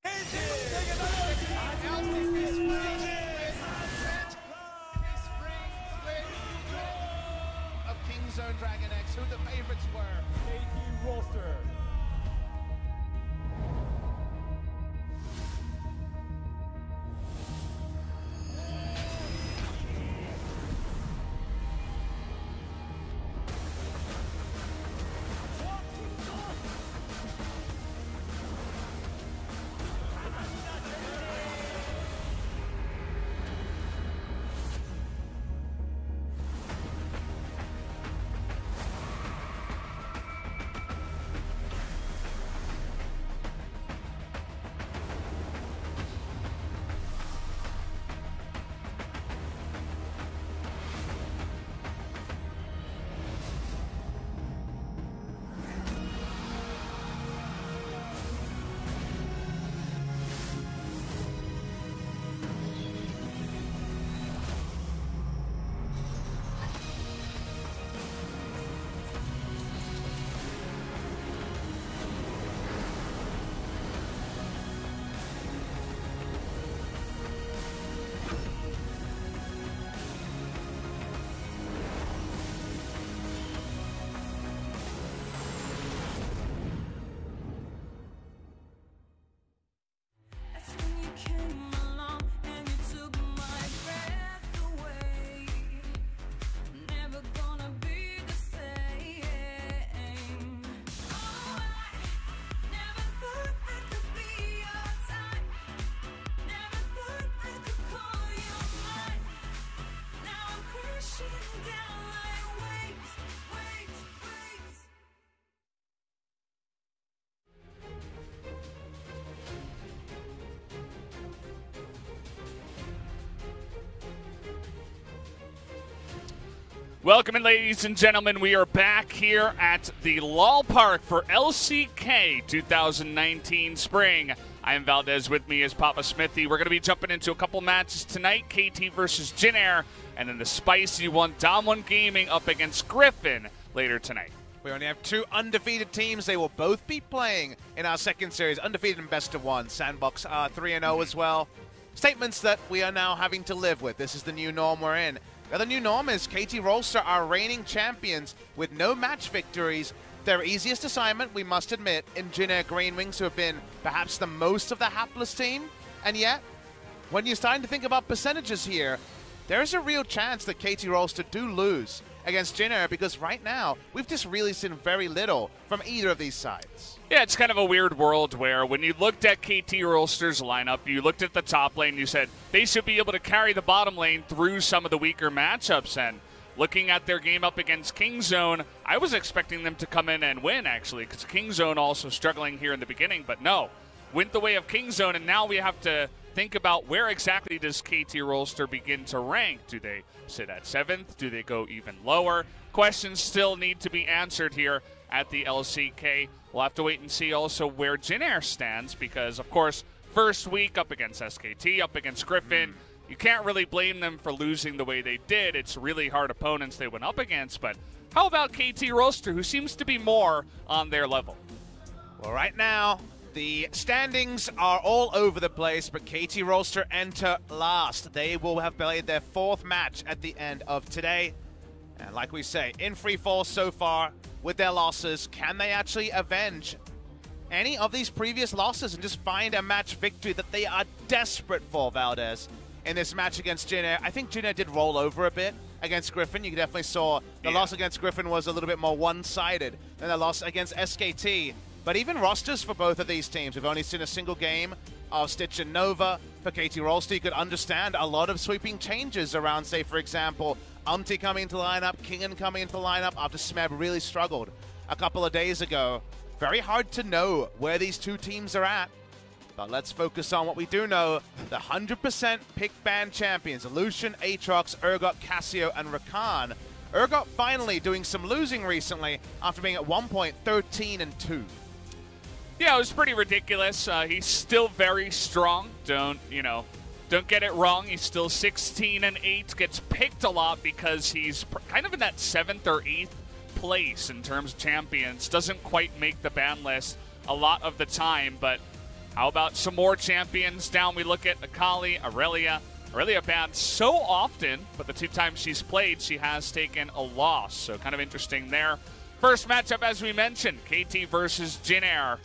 Of Kingzone Dragon X, who the favorites were. KT Rolster. Welcome in, ladies and gentlemen. We are back here at the Lal Park for LCK 2019 Spring. I am Valdez. With me is Papa Smithy. We're going to be jumping into a couple matches tonight. KT versus Jin Air, and then the spicy one, Dom1 Gaming up against Griffin later tonight. We only have two undefeated teams. They will both be playing in our second series. Undefeated in best of one. Sandbox 3-0 as well. Statements that we are now having to live with. This is the new norm we're in. The new norm is KT Rolster are reigning champions with no match victories. Their easiest assignment, we must admit, in Jin Air GreenWings, who have been perhaps the most of the hapless team. And yet, when you're starting to think about percentages here, there's a real chance that KT Rolster do lose against Jin Air, because right now, we've just really seen very little from either of these sides. Yeah, it's kind of a weird world where when you looked at KT Rolster's lineup, you looked at the top lane, you said they should be able to carry the bottom lane through some of the weaker matchups. And looking at their game up against Kingzone, I was expecting them to come in and win, actually, because Kingzone also struggling here in the beginning. But no, went the way of Kingzone, and now we have to think about where exactly does KT Rolster begin to rank. Do they sit at 7th? Do they go even lower? Questions still need to be answered here at the LCK. We'll have to wait and see also where Jin Air stands, because, of course, first week up against SKT, up against Griffin, you can't really blame them for losing the way they did. It's really hard opponents they went up against. But how about KT Rolster, who seems to be more on their level? Well, right now, the standings are all over the place, but KT Rolster enter last. They will have played their 4th match at the end of today. And like we say, in free fall so far with their losses. Can they actually avenge any of these previous losses and just find a match victory that they are desperate for, Valdez, in this match against Jin Air? I think Jin Air did roll over a bit against Griffin. You definitely saw the loss against Griffin was a little bit more one-sided than the loss against SKT. But even rosters for both of these teams, we've only seen a single game of Stitch and Nova. For KT Rolster, you could understand a lot of sweeping changes around, say, for example, Umti coming into the lineup, Kingen coming into the lineup after Smeb really struggled a couple of days ago. Very hard to know where these two teams are at. But let's focus on what we do know. The 100% pick ban champions, Lucian, Aatrox, Urgot, Cassio, and Rakan. Urgot finally doing some losing recently after being at one point 13-2. Yeah, it was pretty ridiculous. He's still very strong. Don't get it wrong. He's still 16-8. Gets picked a lot because he's kind of in that 7th or 8th place in terms of champions. Doesn't quite make the ban list a lot of the time, but How about some more champions down? We look at Akali, Aurelia. Aurelia banned so often, but the 2 times she's played, she has taken a loss. So kind of interesting there. First matchup, as we mentioned, KT versus Jin Air.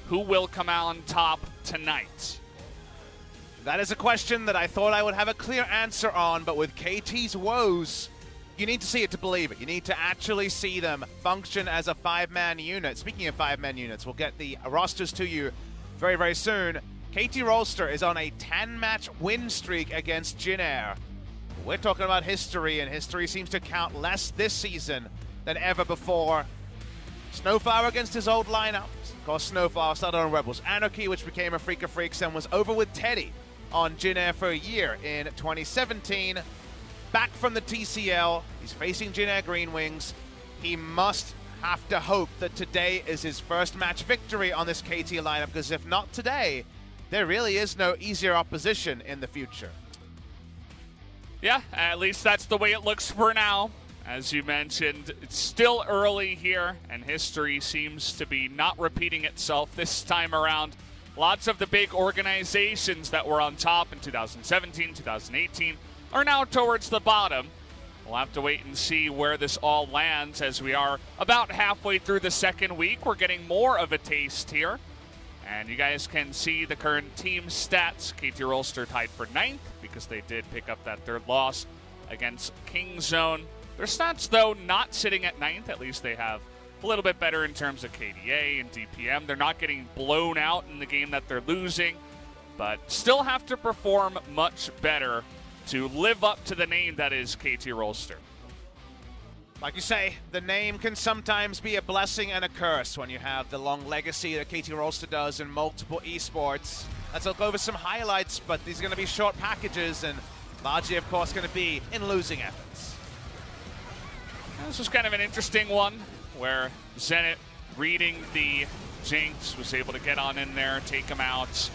Who will come out on top tonight? That is a question that I thought I would have a clear answer on, but with KT's woes, you need to see it to believe it. You need to actually see them function as a 5-man unit. Speaking of 5-man units, we'll get the rosters to you very, very soon. KT Rolster is on a 10-match win streak against Jin Air. We're talking about history, and history seems to count less this season than ever before. Snowflower against his old lineup. Of course, Snowflower started on Rebels Anarchy, which became a FLICKR Freaks, and was over with Teddy on Jin Air for a year in 2017. Back from the TCL, he's facing Jin Air GreenWings. He must have to hope that today is his first match victory on this KT lineup, because if not today, there really is no easier opposition in the future. Yeah, at least that's the way it looks for now. As you mentioned, it's still early here, and history seems to be not repeating itself this time around. Lots of the big organizations that were on top in 2017, 2018 are now towards the bottom. We'll have to wait and see where this all lands, as we are about halfway through the second week. We're getting more of a taste here. And you guys can see the current team stats. KT Rolster tied for 9th because they did pick up that 3rd loss against Kingzone. Their stats, though, not sitting at 9th. At least they have a little bit better in terms of KDA and DPM. They're not getting blown out in the game that they're losing, but still have to perform much better to live up to the name that is KT Rolster. Like you say, the name can sometimes be a blessing and a curse when you have the long legacy that KT Rolster does in multiple esports. Let's look over some highlights, but these are going to be short packages, and largely, of course, going to be in losing efforts. This was kind of an interesting one, where Zenit, reading the Jinx, was able to get on in there, take him out.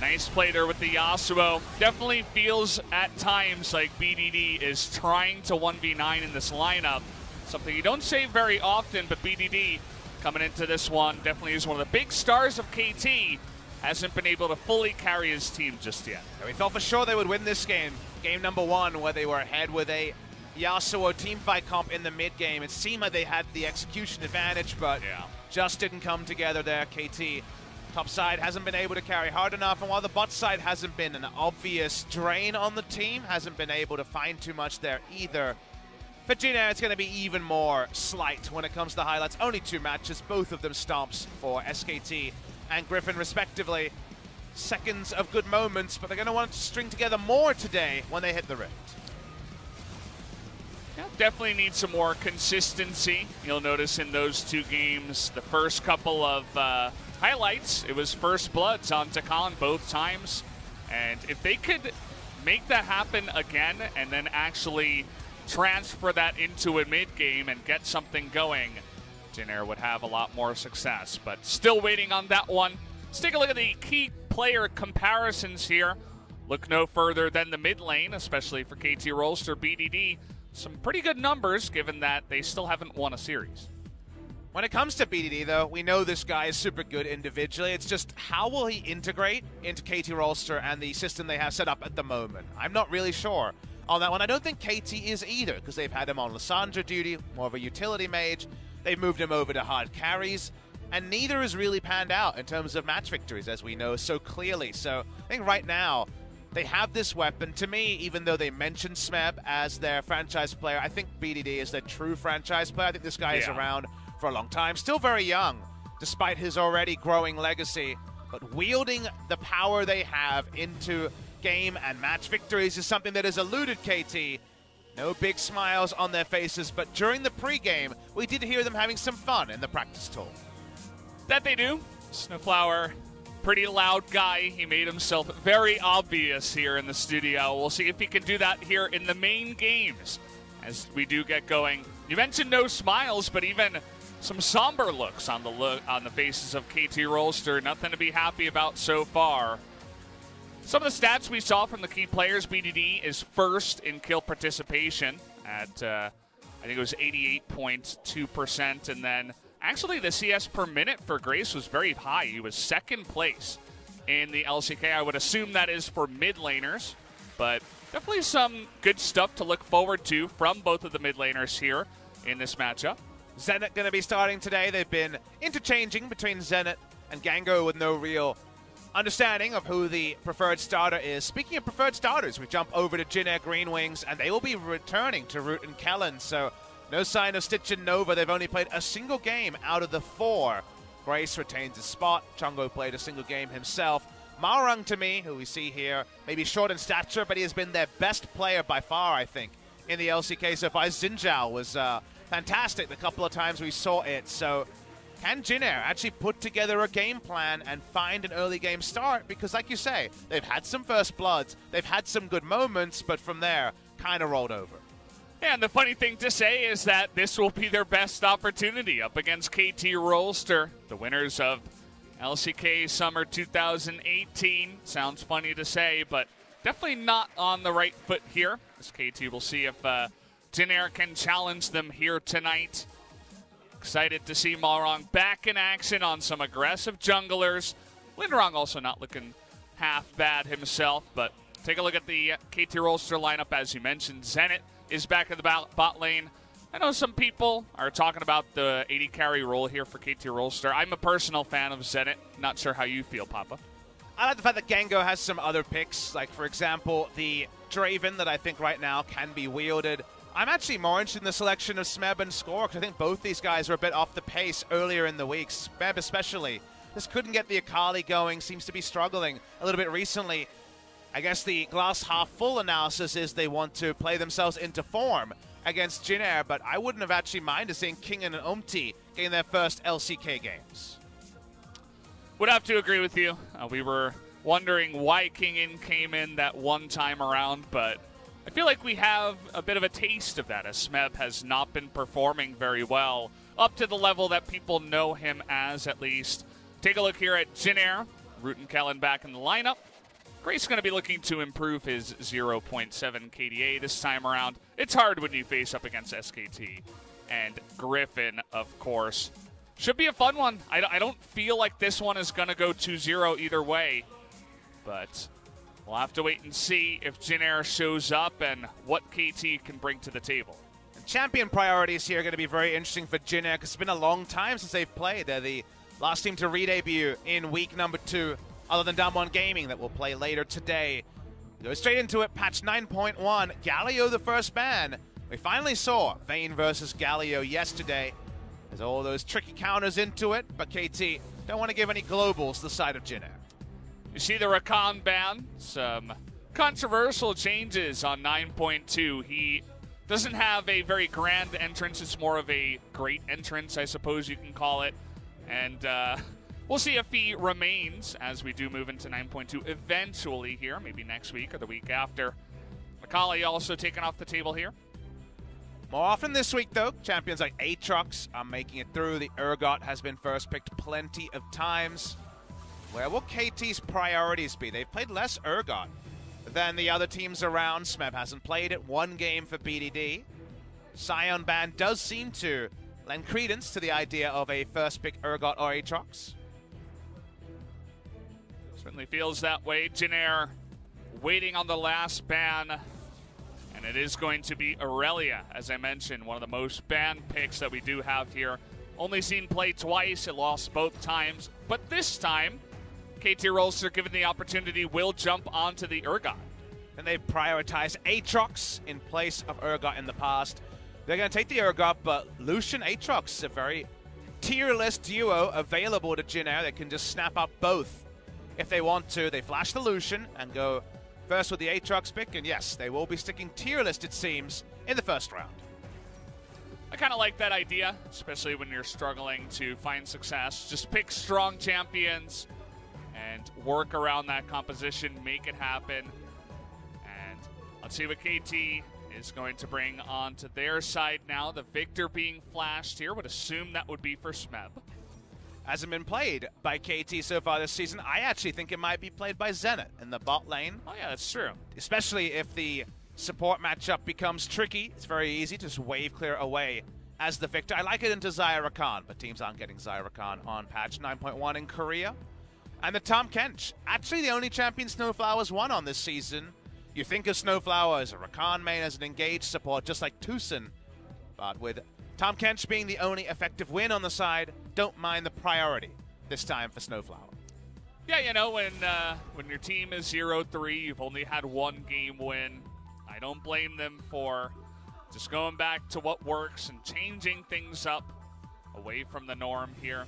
Nice play there with the Yasuo. Definitely feels at times like BDD is trying to 1v9 in this lineup. Something you don't say very often, but BDD coming into this one definitely is one of the big stars of KT. Hasn't been able to fully carry his team just yet. And we thought for sure they would win this game. Game number 1, where they were ahead with a Yasuo teamfight comp in the mid game. It seemed like they had the execution advantage, but just didn't come together there. KT top side hasn't been able to carry hard enough, and while the bot side hasn't been an obvious drain on the team, hasn't been able to find too much there either. For Jin Air, it's going to be even more slight when it comes to highlights. Only 2 matches, both of them stomps for SKT and Griffin respectively. Seconds of good moments, but they're going to want to string together more today when they hit the Rift. Yeah, definitely need some more consistency. You'll notice in those 2 games, the first couple of highlights, it was first bloods on Takan both times. And if they could make that happen again and then actually transfer that into a mid game and get something going, Jin Air would have a lot more success. But still waiting on that one. Let's take a look at the key player comparisons here. Look no further than the mid lane, especially for KT Rolster BDD. Some pretty good numbers, given that they still haven't won a series. When it comes to BDD, though, we know this guy is super good individually. It's just how will he integrate into KT Rolster and the system they have set up at the moment? I'm not really sure on that one. I don't think KT is either, because they've had him on Lissandra duty, more of a utility mage. They've moved him over to hard carries, and neither has really panned out in terms of match victories, as we know so clearly. So I think right now, they have this weapon. To me, even though they mentioned Smeb as their franchise player, I think BDD is their true franchise player. I think this guy is around for a long time. Still very young, despite his already growing legacy. But wielding the power they have into game and match victories is something that has eluded KT. No big smiles on their faces, but during the pregame, we did hear them having some fun in the practice tool. That they do. Snowflower, pretty loud guy. He made himself very obvious here in the studio. We'll see if he can do that here in the main games as we do get going. You mentioned no smiles, but even some somber looks on the faces of KT Rolster. Nothing to be happy about so far. Some of the stats we saw from the key players, BDD is first in kill participation at, I think it was 88.2%. And then actually the CS per minute for Grace was very high. He was second place in the LCK. I would assume that is for mid laners, but definitely some good stuff to look forward to from both of the mid laners here in this matchup. Zenit going to be starting today. They've been interchanging between Zenit and Gango with no real understanding of who the preferred starter is. Speaking of preferred starters, we jump over to Jin Air GreenWings, and they will be returning to Root and Kellen. So no sign of Stitch and Nova. They've only played a single game out of the 4. Grace retains his spot. Chungo played a single game himself. Marung, to me, who we see here, maybe short in stature, but he has been their best player by far, I think, in the LCK so far. Xinjiao was fantastic the couple of times we saw it. So can Jin Air actually put together a game plan and find an early game start? Because like you say, they've had some first bloods, they've had some good moments, but from there, kind of rolled over. Yeah, and the funny thing to say is that this will be their best opportunity up against KT Rolster, the winners of LCK Summer 2018. Sounds funny to say, but definitely not on the right foot here. As KT will see if Jin Air can challenge them here tonight. Excited to see Marong back in action on some aggressive junglers. Linderong also not looking half bad himself, but take a look at the KT Rolster lineup. As you mentioned, Zenit is back in the bot lane. I know some people are talking about the 80 carry role here for KT Rolster. I'm a personal fan of Zenit. Not sure how you feel, Papa. I like the fact that Gango has some other picks, like, for example, the Draven that I think right now can be wielded. I'm actually more interested in the selection of Smeb and Score, because I think both these guys are a bit off the pace earlier in the week. Smeb especially. Just couldn't get the Akali going, seems to be struggling a little bit recently. I guess the glass half full analysis is they want to play themselves into form against Jin Air, but I wouldn't have actually minded seeing King and Umti getting their first LCK games. Would have to agree with you. We were wondering why Kingin came in that one time around, but I feel like we have a bit of a taste of that, as Smeb has not been performing very well, up to the level that people know him as, at least. Take a look here at Jin Air. Root and Kellen back in the lineup. Grace going to be looking to improve his 0.7 KDA this time around. It's hard when you face up against SKT. And Griffin, of course. Should be a fun one. I don't feel like this one is going to go 2-0 either way. But we'll have to wait and see if Jin Air shows up and what KT can bring to the table. And champion priorities here are going to be very interesting for Jin Air, because it's been a long time since they've played. They're the last team to re-debut in week number 2. Other than Damwon Gaming that will play later today. Go straight into it, patch 9.1, Galio the first ban. We finally saw Vayne versus Galio yesterday. There's all those tricky counters into it, but KT don't want to give any globals to the side of Jin Air. You see the Rakan ban, some controversial changes on 9.2. He doesn't have a very grand entrance, it's more of a great entrance, I suppose you can call it. And we'll see if he remains as we do move into 9.2 eventually here, maybe next week or the week after. Macaulay also taken off the table here. More often this week, though, champions like Aatrox are making it through. The Urgot has been first picked plenty of times. Where will KT's priorities be? They've played less Urgot than the other teams around. Smeb hasn't played it. One game for BDD. Scion ban does seem to lend credence to the idea of a first pick Urgot or Aatrox. Certainly feels that way. Jin Air waiting on the last ban. And it is going to be Aurelia, as I mentioned, one of the most banned picks that we do have here. Only seen play twice, it lost both times. But this time, KT Rolster, given the opportunity, will jump onto the Urgot. And they prioritize Aatrox in place of Urgot in the past. They're going to take the Urgot, but Lucian Aatrox is a very tier-less duo available to Jin Air. They can just snap up both if they want to. They flash the Lucian and go first with the Aatrox pick, and yes, they will be sticking tier list, it seems, in the first round. I kind of like that idea, especially when you're struggling to find success. Just pick strong champions and work around that composition, make it happen. And let's see what KT is going to bring onto their side now. The Victor being flashed here, would assume that would be for Smeb. Hasn't been played by KT so far this season. I actually think it might be played by Zenit in the bot lane. Oh yeah, that's true. Especially if the support matchup becomes tricky. It's very easy to just wave clear away as the Victor. I like it into Xayah Rakan, but teams aren't getting Xayah Rakan on patch 9.1 in Korea. And the Tom Kench, actually the only champion Snowflower's won on this season. You think of Snowflower as a Rakan main, as an engaged support, just like Tucson. But with Tom Kench being the only effective win on the side, don't mind the priority this time for Snowflower. Yeah, you know, when your team is 0-3, you've only had one game win. I don't blame them for just going back to what works and changing things up away from the norm here.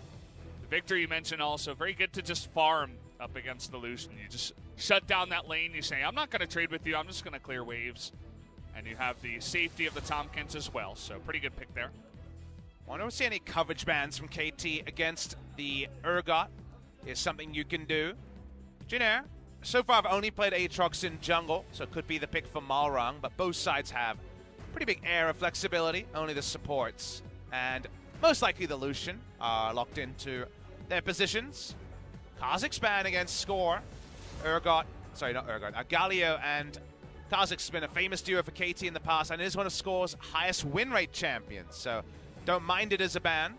The victory you mentioned also, very good to just farm up against the Lucian. You just shut down that lane. You say, I'm not going to trade with you. I'm just going to clear waves. And you have the safety of the Tomkins as well. So pretty good pick there. Wonder if we see any coverage bans from KT against the Urgot. Is something you can do. Jinair, so far I've only played Aatrox in jungle, so it could be the pick for Malrang, but both sides have pretty big air of flexibility. Only the supports and most likely the Lucian are locked into their positions. Kha'Zix ban against Score. Urgot, sorry, not Urgot, Galio and Kha'Zix has been a famous duo for KT in the past, and it is one of Score's highest win rate champions, so don't mind it as a ban.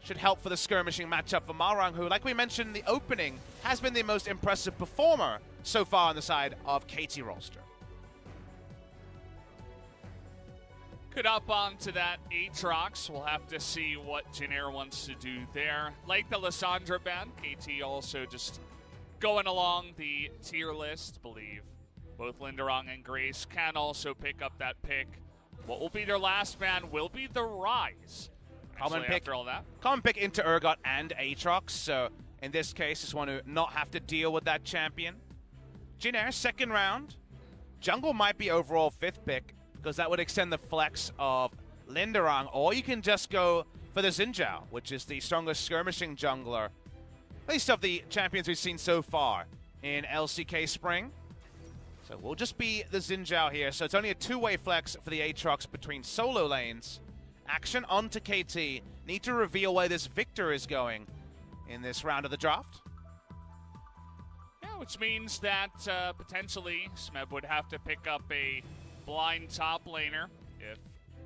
Should help for the skirmishing matchup for Malrang, who, like we mentioned in the opening, has been the most impressive performer so far on the side of KT Rolster. Could up onto that Aatrox. We'll have to see what Jinair wants to do there. Like the Lissandra ban, KT also just going along the tier list. Believe both Linderong and Grace can also pick up that pick. What will be their last ban will be the Rise. Common pick, after all that. Common pick into Urgot and Aatrox, so in this case, just want to not have to deal with that champion. Jinair, second round. Jungle might be overall fifth pick, because that would extend the flex of Linderong, or you can just go for the Xin Zhao, which is the strongest skirmishing jungler, at least of the champions we've seen so far in LCK Spring. So we'll just be the Xin Zhao here, so it's only a two-way flex for the Aatrox between solo lanes. Action onto KT. Need to reveal where this Victor is going in this round of the draft. Yeah, which means that potentially Smeb would have to pick up a blind top laner if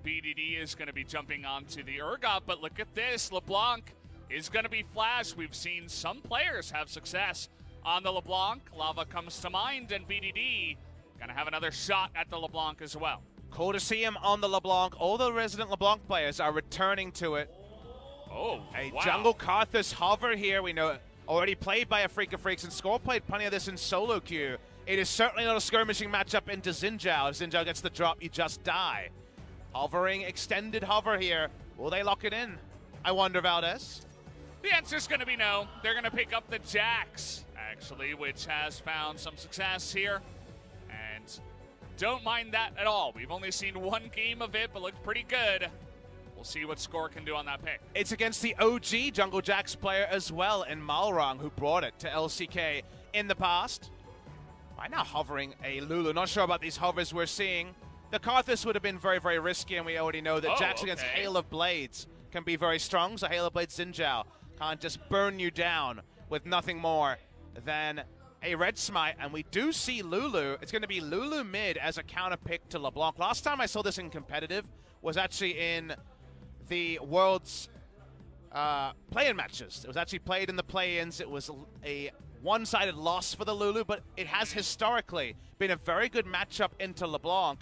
BDD is going to be jumping onto the Urgot. But look at this. LeBlanc is going to be flashed. We've seen some players have success on the LeBlanc. Lava comes to mind, and BDD going to have another shot at the LeBlanc as well. Cool to see him on the LeBlanc. All the resident LeBlanc players are returning to it. Oh, a wow. jungle Karthus hover here. We know already played by a Freak of Freaks, and Score played plenty of this in solo queue. It is certainly not a skirmishing matchup into Xin Zhao. If Xin Zhao gets the drop, you just die. Hovering, extended hover here. Will they lock it in? I wonder, Valdez. The answer's going to be no. They're going to pick up the Jax, actually, which has found some success here. And don't mind that at all. We've only seen one game of it, but looked pretty good. We'll see what Score can do on that pick. It's against the OG Jungle Jax player as well in Malrang, who brought it to LCK in the past. Right now hovering a Lulu. Not sure about these hovers we're seeing. The Karthus would have been very, very risky, and we already know that Jax against Hail of Blades can be very strong. So Hail of Blades Xin Zhao can't just burn you down with nothing more than a red smite, and we do see Lulu. It's going to be Lulu mid as a counter pick to LeBlanc. Last time I saw this in competitive was actually in the World's play-in matches. It was actually played in the play-ins. It was a one-sided loss for the Lulu, but it has historically been a very good matchup into LeBlanc.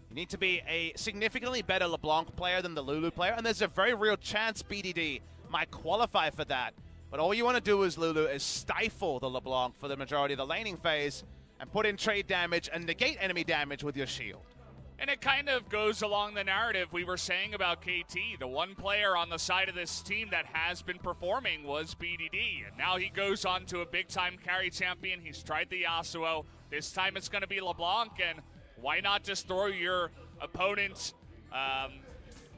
You need to be a significantly better LeBlanc player than the Lulu player, and there's a very real chance BDD might qualify for that. But all you want to do as Lulu is stifle the LeBlanc for the majority of the laning phase and put in trade damage and negate enemy damage with your shield. And it kind of goes along the narrative we were saying about KT. The one player on the side of this team that has been performing was BDD. And now he goes on to a big-time carry champion. He's tried the Yasuo. This time it's going to be LeBlanc. And why not just throw your opponent's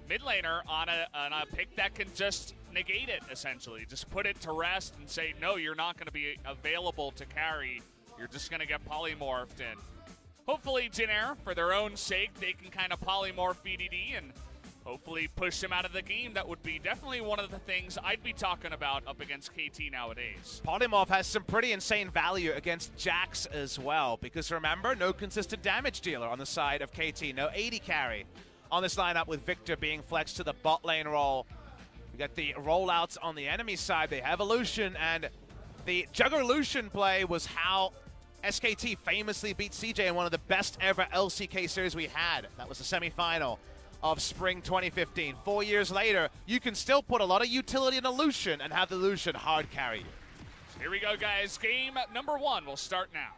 mid laner on a pick that can just negate it, essentially. Just put it to rest and say, no, you're not going to be available to carry. You're just going to get polymorphed in. Hopefully, Jinair, for their own sake, they can kind of polymorph BDD and hopefully push him out of the game. That would be definitely one of the things I'd be talking about up against KT nowadays. Polymorph has some pretty insane value against Jax as well, because remember, no consistent damage dealer on the side of KT. No 80 carry on this lineup, with Victor being flexed to the bot lane role. We got the rollouts on the enemy side. They have Illusion, and The Juggerlution play was how SKT famously beat CJ in one of the best ever LCK series we had. That was the semifinal of spring 2015. 4 years later, you can still put a lot of utility in a Lucian and have the Lucian hard carry you. Here we go, guys. Game number 1 will start now.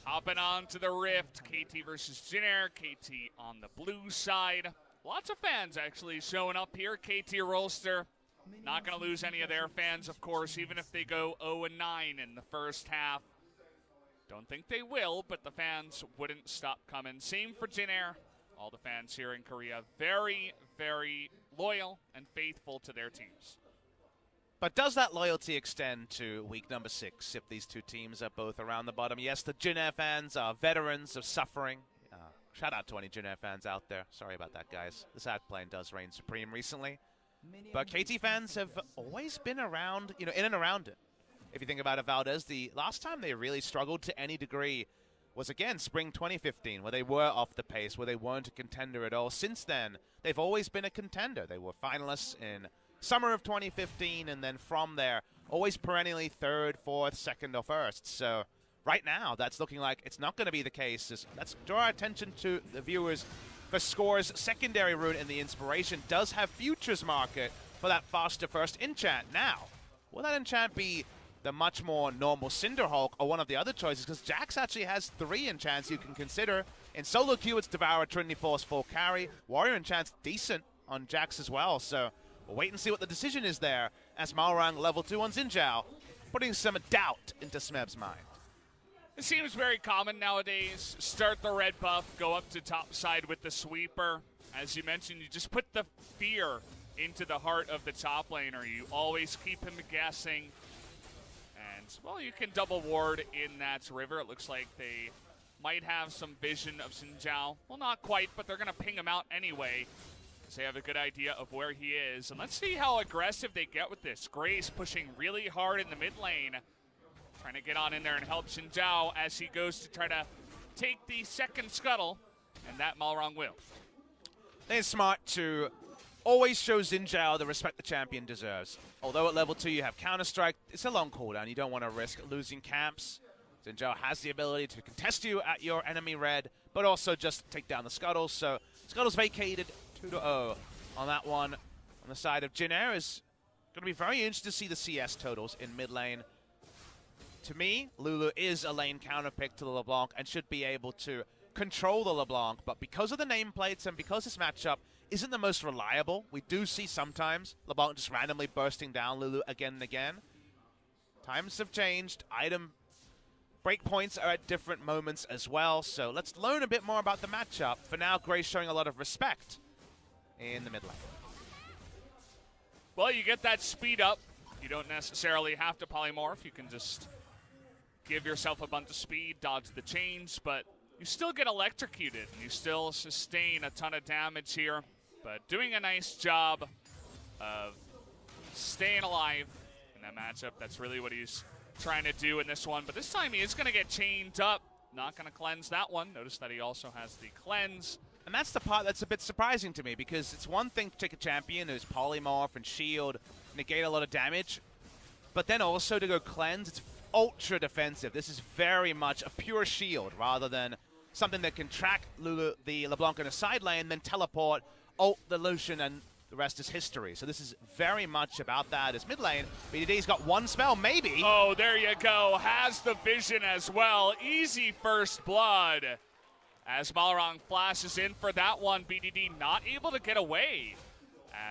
Hopping on to the Rift, KT versus Jinair. KT on the blue side. Lots of fans actually showing up here. KT Rolster not going to lose any of their fans, of course, even if they go 0-9 in the first half. Don't think they will, but the fans wouldn't stop coming. Same for Jinair. All the fans here in Korea, very, very loyal and faithful to their teams. But does that loyalty extend to week number 6 if these two teams are both around the bottom? Yes, the Jinair fans are veterans of suffering. Shout out to any Jinair fans out there. Sorry about that, guys. This ad plane does reign supreme recently. But KT fans have always been around, in and around it. If you think about it, Valdez, the last time they really struggled to any degree was, again, spring 2015, where they were off the pace, where they weren't a contender at all. Since then, they've always been a contender. They were finalists in summer of 2015, and then from there, always perennially 3rd, 4th, 2nd, or 1st. So right now, that's looking like it's not going to be the case. Let's draw our attention to the viewers for Score's secondary rune in the Inspiration. Does have Futures Market for that faster first enchant. Now, will that enchant be the much more normal Cinderhulk or one of the other choices? Because Jax actually has 3 enchants you can consider. In solo queue, it's Devour, Trinity Force, full carry. Warrior enchant's decent on Jax as well, so we'll wait and see what the decision is there as Malrang level 2 on Xin Zhao, putting some doubt into Smeb's mind. It seems very common nowadays. Start the red buff, go up to top side with the sweeper. As you mentioned, you just put the fear into the heart of the top laner. You always keep him guessing. And, well, you can double ward in that river. It looks like they might have some vision of Xin Zhao. Well, not quite, but they're going to ping him out anyway, because they have a good idea of where he is. And let's see how aggressive they get with this. Grace pushing really hard in the mid lane, trying to get on in there and help Xin Zhao as he goes to try to take the second scuttle, and that Malrang will. They're smart to always show Xin Zhao the respect the champion deserves. Although at level 2 you have Counter-Strike, it's a long cooldown. You don't want to risk losing camps. Xin Zhao has the ability to contest you at your enemy red, but also just take down the scuttles. So scuttles vacated 2-0 on that one. On the side of Jinair is going to be very interesting to see the CS totals in mid lane. To me, Lulu is a lane counterpick to the LeBlanc and should be able to control the LeBlanc, but because of the nameplates and because this matchup isn't the most reliable, we do see sometimes LeBlanc just randomly bursting down Lulu again and again. Times have changed. Item breakpoints are at different moments as well, so let's learn a bit more about the matchup. For now, Grace showing a lot of respect in the mid lane. Well, you get that speed up. You don't necessarily have to polymorph. You can just give yourself a bunch of speed, dodge the chains, but you still get electrocuted, and you still sustain a ton of damage here. But doing a nice job of staying alive in that matchup. That's really what he's trying to do in this one. But this time he is going to get chained up. Not going to cleanse that one. Notice that he also has the cleanse. And that's the part that's a bit surprising to me, because it's one thing to take a champion who's polymorph and shield, negate a lot of damage, but then also to go cleanse, it's ultra defensive. This is very much a pure shield rather than something that can track Lulu, the LeBlanc in a side lane, then teleport, ult the Lucian, and the rest is history. So this is very much about that as mid lane. BDD's got one spell, maybe. Oh, there you go. Has the vision as well. Easy first blood. As Malrang flashes in for that one, BDD not able to get away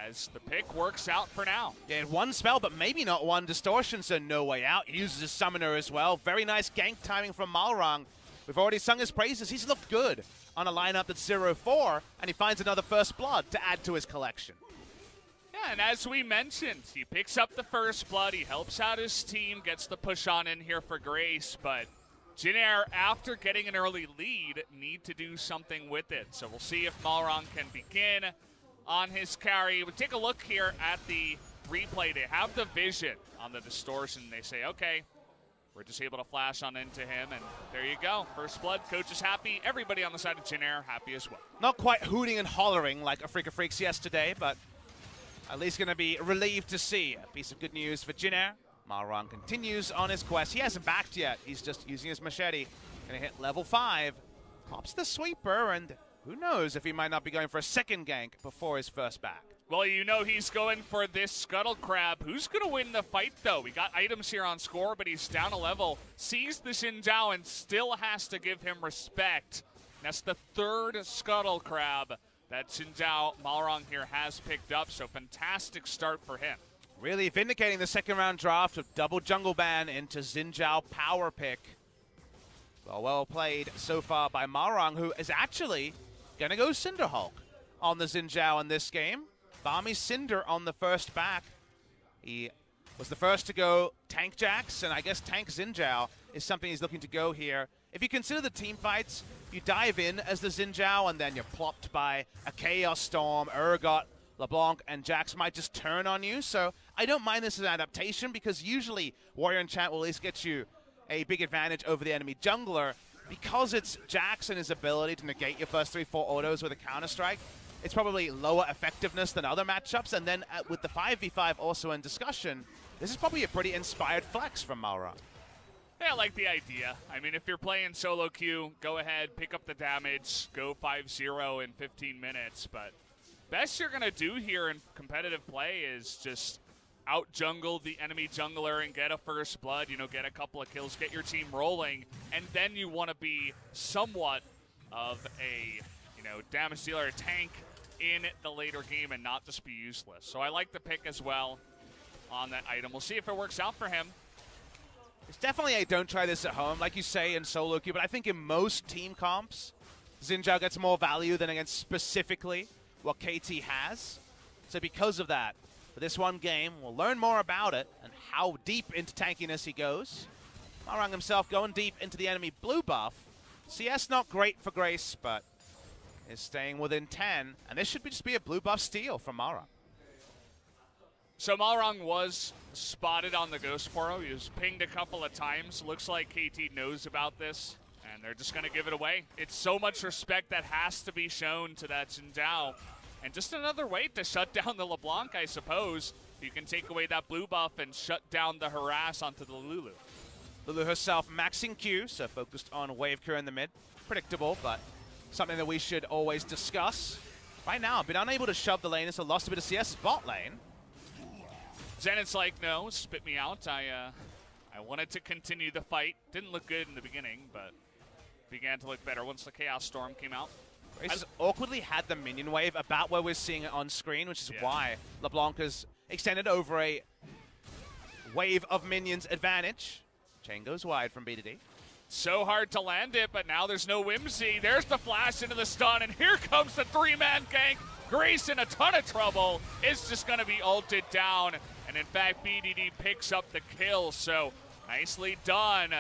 as the pick works out for now. Yeah, one spell, but maybe not one distortion, so no way out. He uses his summoner as well. Very nice gank timing from Malrang. We've already sung his praises. He's looked good on a lineup that's 0-4, and he finds another first blood to add to his collection. Yeah, and as we mentioned, he picks up the first blood. He helps out his team, gets the push on in here for Grace, but Jinair, after getting an early lead, need to do something with it. So we'll see if Malrang can begin on his carry. We'll take a look here at the replay. They have the vision on the distortion. They say, okay, We're just able to flash on into him, and there you go. First blood, coach is happy. Everybody on the side of Jinair happy as well. Not quite hooting and hollering like a FLICKR Freaks yesterday, but at least going to be relieved to see a piece of good news for Jinair. Malrang continues on his quest. He hasn't backed yet. He's just using his machete. Going to hit level 5. Pops the sweeper, and who knows if he might not be going for a second gank before his first back. Well, you know he's going for this Scuttle Crab. Who's going to win the fight, though? We got items here on score, but he's down a level. Sees the Xin Zhao and still has to give him respect. That's the third Scuttle Crab that Xin Zhao Malrang here has picked up, so fantastic start for him. Really vindicating the second round draft of double jungle ban into Xin Zhao power pick. Well played so far by Malrang, who is actually going to go Cinderhulk on the Xin Zhao in this game. Balmy Cinder on the first back. He was the first to go Tank Jax, and I guess Tank Xin Zhao is something he's looking to go here. If you consider the team fights, you dive in as the Xin Zhao, and then you're plopped by a Chaos Storm, Urgot, LeBlanc, and Jax might just turn on you. So I don't mind this as an adaptation, because usually Warrior Enchant will at least get you a big advantage over the enemy jungler. Because it's Jax and his ability to negate your first 3-4 autos with a Counter-Strike, it's probably lower effectiveness than other matchups. And then with the 5v5 also in discussion, this is probably a pretty inspired flex from Malrang. Yeah, I like the idea. I mean, if you're playing solo queue, go ahead, pick up the damage, go 5-0 in 15 minutes. But best you're going to do here in competitive play is just out-jungle the enemy jungler and get a first blood, you know, get a couple of kills, get your team rolling, and then you want to be somewhat of a, you know, damage dealer, a tank in the later game and not just be useless. So I like the pick as well on that item. We'll see if it works out for him. It's definitely a don't try this at home, like you say in solo queue, but I think in most team comps, Xin Zhao gets more value than against specifically what KT has. So because of that, for this one game, we'll learn more about it and how deep into tankiness he goes. Malrang himself going deep into the enemy blue buff. CS not great for Grace, but is staying within 10, and this should just be a blue buff steal from Malrang. So Malrang was spotted on the Ghost Portal. He was pinged a couple of times. Looks like KT knows about this, and they're just going to give it away. It's so much respect that has to be shown to that Xin Zhao. And just another way to shut down the LeBlanc, I suppose. You can take away that blue buff and shut down the harass onto the Lulu. Lulu herself maxing Q, so focused on wave cure in the mid. Predictable, but something that we should always discuss. Right now, been unable to shove the lane, so lost a bit of CS bot lane. Zenit's like, no, spit me out. I wanted to continue the fight. Didn't look good in the beginning, but began to look better once the Chaos Storm came out. Grace has awkwardly had the minion wave about where we're seeing it on screen, which is why LeBlanc has extended over a wave of minions advantage. Chain goes wide from B2D. So hard to land it, but now there's no whimsy. There's the flash into the stun, and here comes the 3-man gank. Grace in a ton of trouble is just going to be ulted down, and in fact, BDD picks up the kill, so nicely done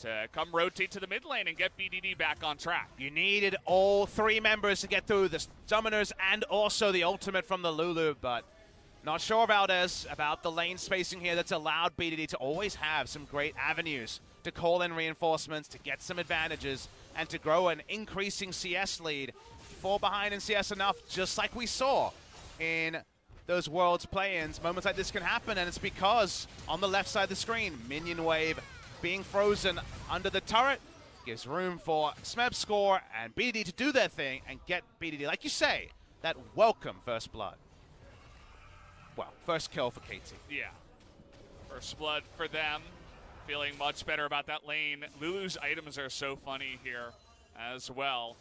to come rotate to the mid lane and get BDD back on track. You needed all 3 members to get through the summoners and also the ultimate from the Lulu, but not sure, Valdez, about the lane spacing here that's allowed BDD to always have some great avenues to call in reinforcements, to get some advantages, and to grow an increasing CS lead. Fall behind in CS enough, just like we saw in those Worlds play-ins. Moments like this can happen, and it's because on the left side of the screen, minion wave being frozen under the turret gives room for Smeb score and BDD to do their thing and get BDD, like you say, that welcome first blood. Well, first kill for KT. Yeah. First blood for them. Feeling much better about that lane. Lulu's items are so funny here as well.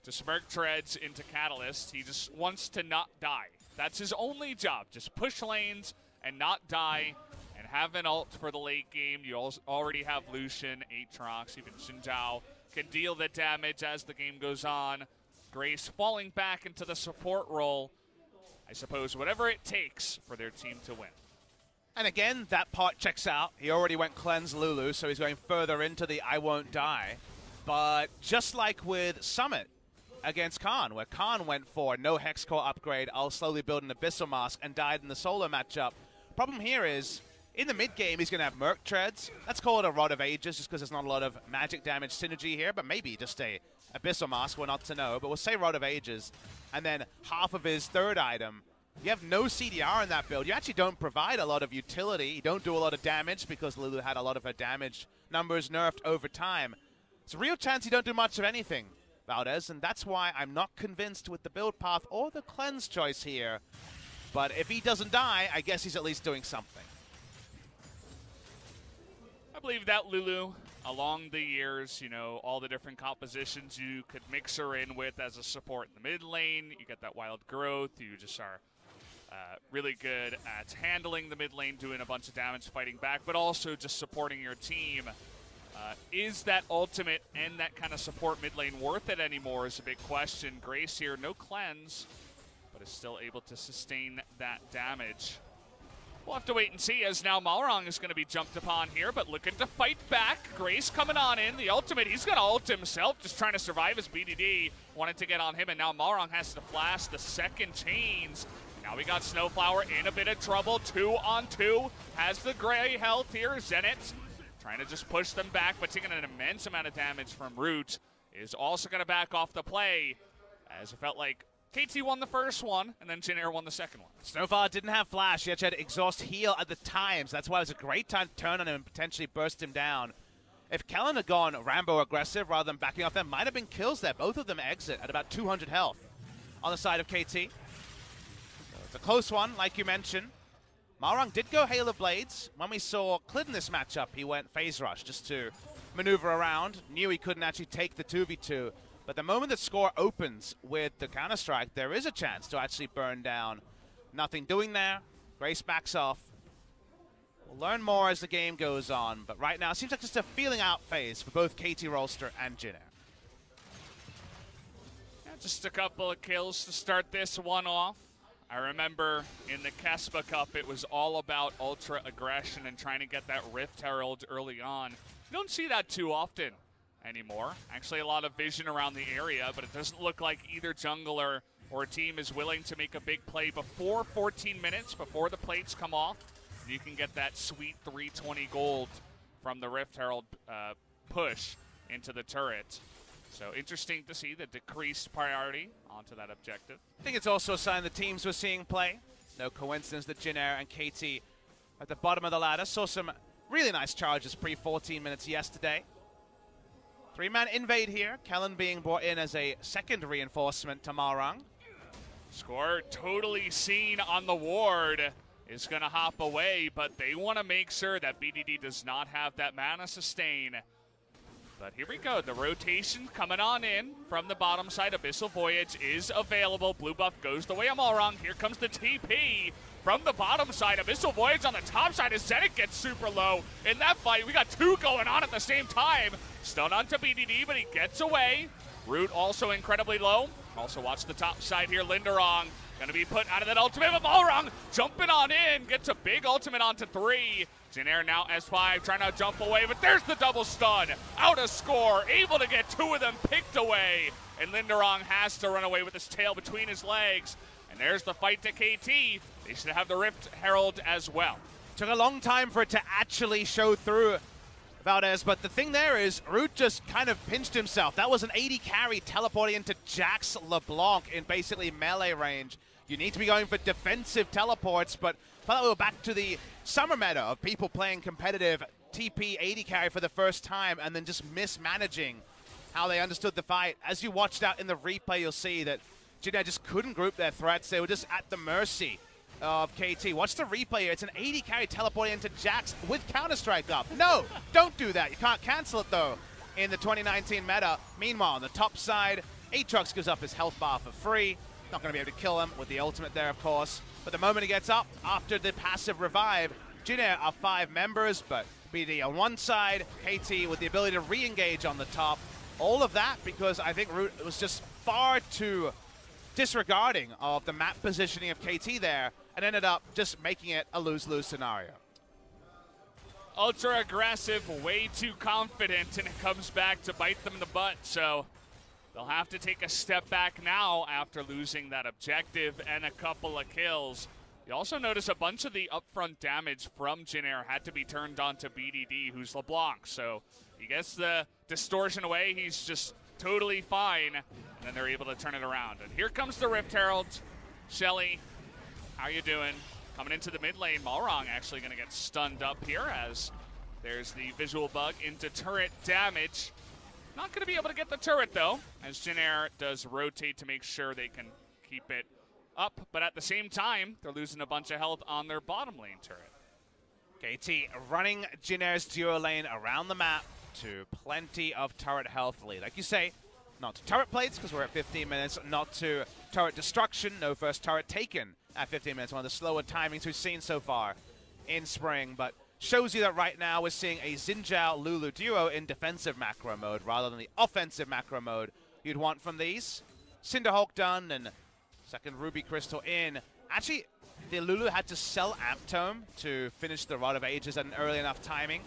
To smirk treads into Catalyst, he just wants to not die. That's his only job. Just push lanes and not die. And have an ult for the late game. You already have Lucian, Aatrox, even Xin Zhao can deal the damage as the game goes on. Grace falling back into the support role. I suppose whatever it takes for their team to win. And again, that part checks out. He already went cleanse Lulu, so he's going further into the I won't die. But just like with Summit against Khan, where Khan went for no Hex Core upgrade, I'll slowly build an Abyssal Mask, and died in the solo matchup. Problem here is In the mid game, he's going to have Merc Treads. Let's call it a Rod of Ages, just because there's not a lot of magic damage synergy here, but maybe just a Abyssal Mask, we're not to know. But we'll say Rod of Ages, and then half of his third item. You have no CDR in that build. You actually don't provide a lot of utility. You don't do a lot of damage, because Lulu had a lot of her damage numbers nerfed over time. It's a real chance you don't do much of anything, Valdez, and that's why I'm not convinced with the build path or the cleanse choice here. But if he doesn't die, I guess he's at least doing something. I believe that Lulu, along the years, you know, all the different compositions you could mix her in with as a support in the mid lane. You get that wild growth. You just are really good at handling the mid lane, doing a bunch of damage, fighting back, but also just supporting your team. Is that ultimate and that kind of support mid lane worth it anymore is a big question. Grace here, no cleanse, but is still able to sustain that damage. We'll have to wait and see, as now Malrong is going to be jumped upon here, but looking to fight back. Grace coming on in. The ultimate, he's going to ult himself, just trying to survive as BDD wanted to get on him, and now Malrong has to flash the second chains. Now we got Snowflower in a bit of trouble. 2-on-2, has the gray health here. Zenit trying to just push them back, but taking an immense amount of damage from Root. Is also going to back off the play, as it felt like KT won the first one, and then Jin Air won the second one. Snowflower didn't have flash. He actually had exhaust heal at the time, so that's why it was a great time to turn on him and potentially burst him down. If Kellen had gone Rambo aggressive rather than backing off, there might have been kills there. Both of them exit at about 200 health on the side of KT. So it's a close one, like you mentioned. Malrong did go Hail of Blades. When we saw Clid in this matchup, he went Phase Rush just to maneuver around. Knew he couldn't actually take the 2v2. But the moment the score opens with the Counter-Strike, there is a chance to actually burn down. Nothing doing there. Grace backs off. We'll learn more as the game goes on, but right now it seems like just a feeling out phase for both KT Rolster and Jin Air. Yeah, just a couple of kills to start this one off. I remember in the Kespa Cup, it was all about ultra aggression and trying to get that Rift Herald early on. You don't see that too often anymore. Actually, a lot of vision around the area, but it doesn't look like either jungler or team is willing to make a big play before 14 minutes, before the plates come off. You can get that sweet 320 gold from the Rift Herald push into the turret. So interesting to see the decreased priority onto that objective. I think it's also a sign the teams we're seeing play. No coincidence that Jin Air and KT at the bottom of the ladder. Saw some really nice charges pre-14 minutes yesterday. 3-man invade here. Kellen being brought in as a second reinforcement to Malrong. Score totally seen on the ward. Is going to hop away, but they want to make sure that BDD does not have that mana sustain. But here we go. The rotation coming on in from the bottom side. Abyssal Voyage is available. Blue buff goes the way of Malrong. Here comes the TP from the bottom side. Abyssal Voyage on the top side as Zenit gets super low. In that fight, we got two going on at the same time. Stun onto BDD, but he gets away. Root also incredibly low. Also watch the top side here. Linderong going to be put out of that ultimate, but Malrong jumping on in. Gets a big ultimate onto 3. Jin Air now S5 trying to jump away, but there's the double stun. Out of score, able to get 2 of them picked away. And Linderong has to run away with his tail between his legs. And there's the fight to KT. They should have the Rift Herald as well. Took a long time for it to actually show through, Valdez, but the thing there is Root just kind of pinched himself. That was an 80 carry teleporting into Jax LeBlanc in basically melee range. You need to be going for defensive teleports, but I thought we were back to the summer meta of people playing competitive TP 80 carry for the first time and then just mismanaging how they understood the fight. As you watched out in the replay, you'll see that Jin Air just couldn't group their threats. They were just at the mercy of KT. Watch the replay here. It's an 80 carry teleporting into Jax with Counter-Strike up. No, don't do that. You can't cancel it, though, in the 2019 meta. Meanwhile, on the top side, Aatrox gives up his health bar for free. Not going to be able to kill him with the ultimate there, of course. But the moment he gets up, after the passive revive, Jin Air are 5 members, but BD on one side, KT with the ability to re-engage on the top. All of that because I think Root was just far too disregarding of the map positioning of KT there and ended up just making it a lose-lose scenario. Ultra aggressive, way too confident, and it comes back to bite them in the butt. So they'll have to take a step back now after losing that objective and a couple of kills. You also notice a bunch of the upfront damage from Jin Air had to be turned on to BDD, who's LeBlanc. So he gets the distortion away. He's just totally fine. And then they're able to turn it around. And here comes the Rift Herald. Shelly, how you doing? Coming into the mid lane. Malrong actually going to get stunned up here as there's the visual bug into turret damage. Not going to be able to get the turret, though, as Jin Air does rotate to make sure they can keep it up, but at the same time, they're losing a bunch of health on their bottom lane turret. KT running Jin Air's duo lane around the map to plenty of turret health lead. Like you say, not to turret plates because we're at 15 minutes, not to turret destruction, no first turret taken at 15 minutes, one of the slower timings we've seen so far in spring, but shows you that right now we're seeing a Xin Zhao Lulu duo in defensive macro mode rather than the offensive macro mode you'd want from these. Cinderhulk done and second Ruby Crystal in. Actually, the Lulu had to sell Amp Tome to finish the Rod of Ages at an early enough timing.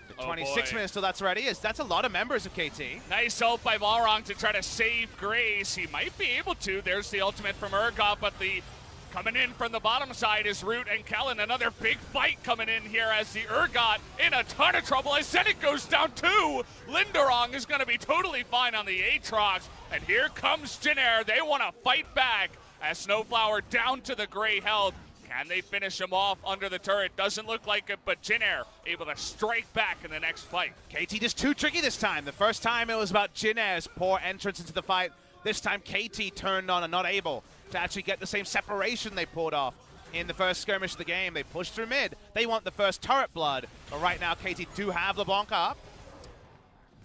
The 26 minutes till that's ready. That's a lot of members of KT. Nice ult by Malrong to try to save Grace. He might be able to. There's the ultimate from Urgot, but the coming in from the bottom side is Root and Kellen. Another big fight coming in here as the Urgot in a ton of trouble as Zenit goes down too. Linderong is going to be totally fine on the Aatrox. And here comes Jin Air. They want to fight back as Snowflower down to the gray health. Can they finish him off under the turret? Doesn't look like it, but Jin Air able to strike back in the next fight. KT just too tricky this time. The first time it was about Jin Air's poor entrance into the fight. This time KT turned on and not able to actually get the same separation they pulled off in the first skirmish of the game. They pushed through mid. They want the first turret blood, but right now KT do have LeBlanc up.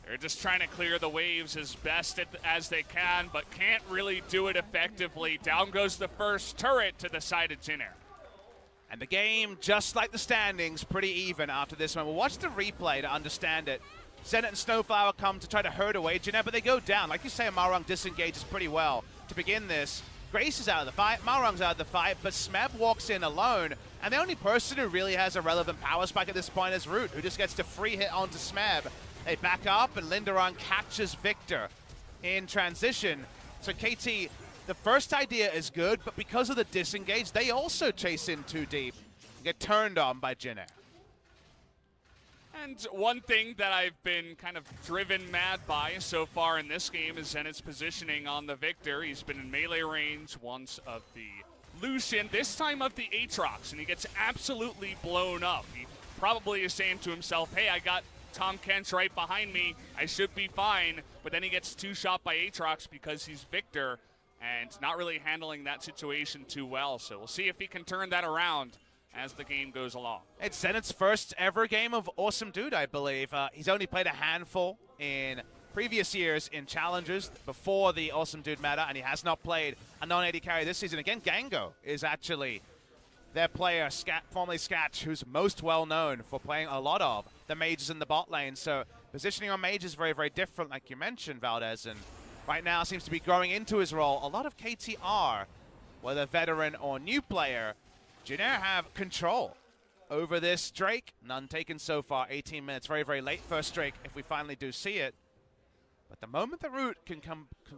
They're just trying to clear the waves as best as they can, but can't really do it effectively. Down goes the first turret to the side of Jin Air. And the game, just like the standings, pretty even after this one. We'll watch the replay to understand it. Zenit and Snowflower come to try to herd away Jin Air, but they go down. Like you say, Malrong disengages pretty well to begin this. Grace is out of the fight, Malrong's out of the fight, but Smeb walks in alone, and the only person who really has a relevant power spike at this point is Root, who just gets to free hit onto Smeb. They back up, and Linderong catches Victor in transition. So KT, the first idea is good, but because of the disengage, they also chase in too deep and get turned on by Jin Air. And one thing that I've been kind of driven mad by so far in this game is Zenit's positioning on the Victor. He's been in melee range once of the Lucian, this time of the Aatrox, and he gets absolutely blown up. He probably is saying to himself, hey, I got Tom Kench right behind me, I should be fine, but then he gets two-shot by Aatrox because he's Victor and not really handling that situation too well. So we'll see if he can turn that around as the game goes along. It's Zenit's first ever game of Awesome Dude, I believe. He's only played a handful in previous years in Challengers before the Awesome Dude meta, and he has not played a non-AD carry this season. Again, Gango is actually their player, formerly Sketch, who's most well-known for playing a lot of the mages in the bot lane. So positioning on mage is very, very different, like you mentioned, Valdez, and right now seems to be growing into his role. A lot of KTR, whether veteran or new player, Jin Air have control over this Drake. None taken so far. 18 minutes, very, very late first Drake if we finally do see it. But the moment the Root can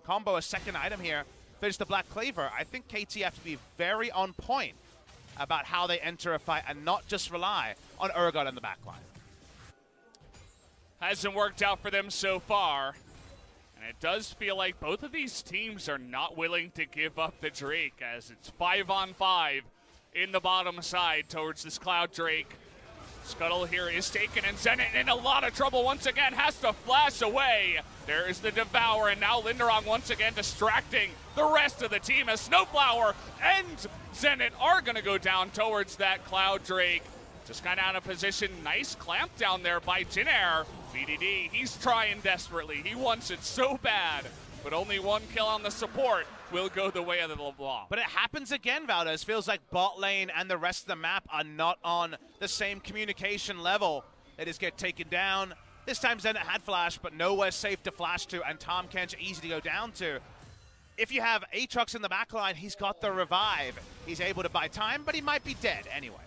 combo a second item here, finish the Black Cleaver, I think KT have to be very on point about how they enter a fight and not just rely on Urgot in the backline. Hasn't worked out for them so far. And it does feel like both of these teams are not willing to give up the Drake as it's 5-on-5 in the bottom side towards this Cloud Drake. Scuttle here is taken, and Zenit in a lot of trouble once again, has to flash away. There is the Devour, and now Linderong once again distracting the rest of the team as Snowflower and Zenit are going to go down towards that Cloud Drake. Just kind of out of position. Nice clamp down there by Jin Air. BDD, he's trying desperately. He wants it so bad, but only one kill on the support will go the way of the LeBlanc. But it happens again, Valdez. Feels like bot lane and the rest of the map are not on the same communication level. They just get taken down. This time Zenit had flash, but nowhere safe to flash to, and Tom Kench easy to go down to. If you have Aatrox in the backline, he's got the revive. He's able to buy time, but he might be dead anyway.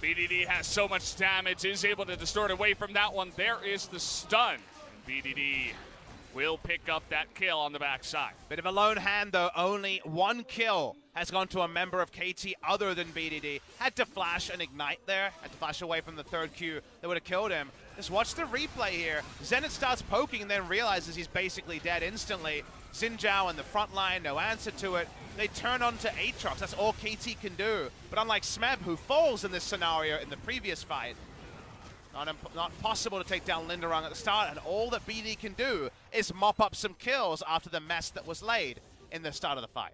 BDD has so much damage, is able to distort away from that one. There is the stun. BDD will pick up that kill on the backside. Bit of a lone hand, though. Only one kill has gone to a member of KT other than BDD. Had to flash and ignite there. Had to flash away from the third Q that would have killed him. Just watch the replay here. Zenit starts poking and then realizes he's basically dead instantly. Xin in the front line, no answer to it. They turn on to Aatrox. That's all KT can do. But unlike Smeb, who falls in this scenario in the previous fight, not possible to take down Linderung at the start, and all that BD can do is mop up some kills after the mess that was laid in the start of the fight.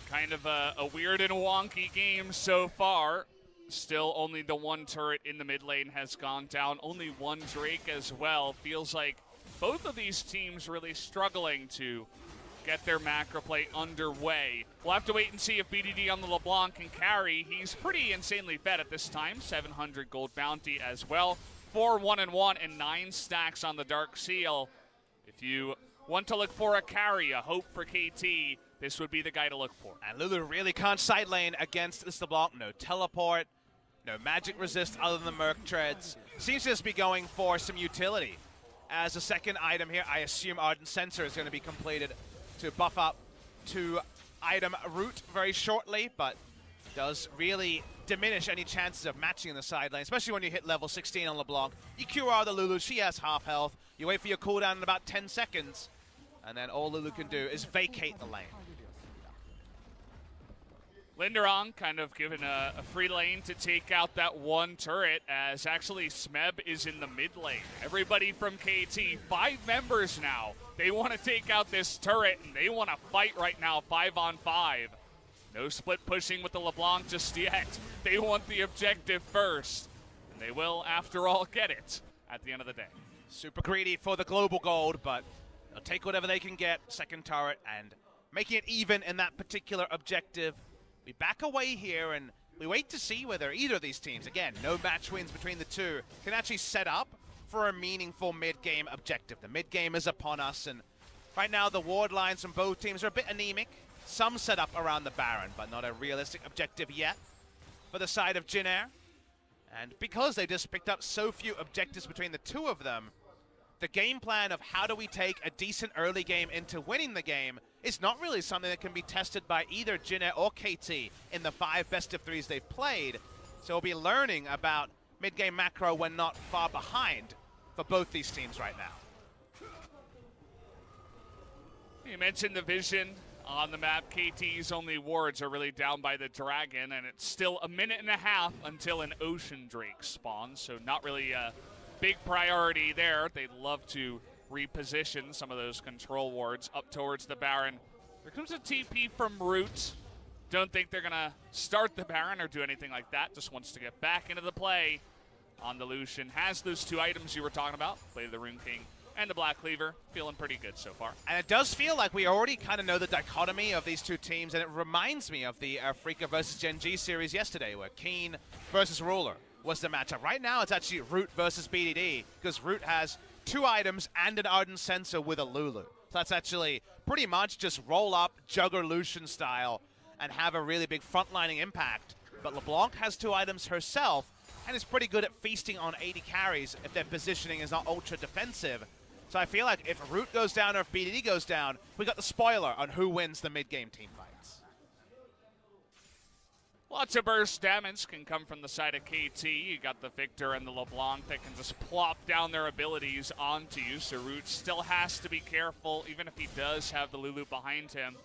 Kind of a weird and wonky game so far. Still only the one turret in the mid lane has gone down. Only one Drake as well. Feels like both of these teams really struggling to get their macro play underway. We'll have to wait and see if BDD on the LeBlanc can carry. He's pretty insanely fed at this time. 700 gold bounty as well. 4 1-1 and 9 stacks on the Dark Seal. If you want to look for a carry, a hope for KT, this would be the guy to look for. And Lulu really can't side lane against this LeBlanc. No teleport, no magic resist other than the Merc Treads. Seems to just be going for some utility. As a second item here, I assume Ardent Sensor is going to be completed to buff up to item root very shortly, but does really diminish any chances of matching in the side lane, especially when you hit level 16 on LeBlanc. You QR the Lulu, she has half health. You wait for your cooldown in about 10 seconds, and then all Lulu can do is vacate the lane. Linderung kind of given a free lane to take out that one turret, as actually Smeb is in the mid lane. Everybody from KT, 5 members now. They want to take out this turret, and they want to fight right now, 5-on-5. No split pushing with the LeBlanc just yet. They want the objective first, and they will, after all, get it at the end of the day. Super greedy for the global gold, but they'll take whatever they can get. Second turret, and making it even in that particular objective. We back away here, and we wait to see whether either of these teams, again, no match wins between the two, can actually set up for a meaningful mid-game objective. The mid-game is upon us, and right now the ward lines from both teams are a bit anemic. Some set up around the Baron, but not a realistic objective yet for the side of Jin Air. And because they just picked up so few objectives between the two of them, the game plan of how do we take a decent early game into winning the game is not really something that can be tested by either Jin Air or KT in the 5 best-of-3s they've played. So we'll be learning about mid-game macro when not far behind for both these teams right now. You mentioned the vision on the map. KT's only wards are really down by the dragon, and it's still a minute and a half until an Ocean Drake spawns, so not really a big priority there. They'd love to reposition some of those control wards up towards the Baron. There comes a TP from Root. Don't think they're going to start the Baron or do anything like that. Just wants to get back into the play on the Lucian. Has those 2 items you were talking about. Play the Rune King and the Black Cleaver. Feeling pretty good so far. And it does feel like we already kind of know the dichotomy of these two teams, and it reminds me of the FLICKR versus Gen G series yesterday, where Keen versus Ruler was the matchup. Right now, it's actually Root versus BDD, because Root has 2 items and an Ardent Sensor with a Lulu. So that's actually pretty much just roll up Jugger Lucian style and have a really big frontlining impact. But LeBlanc has 2 items herself and is pretty good at feasting on 80 carries if their positioning is not ultra defensive. So I feel like if Root goes down or if BDD goes down, we got the spoiler on who wins the mid-game team fights. Lots of burst damage can come from the side of KT. You got the Victor and the LeBlanc that can just plop down their abilities onto you. So Root still has to be careful, even if he does have the Lulu behind him.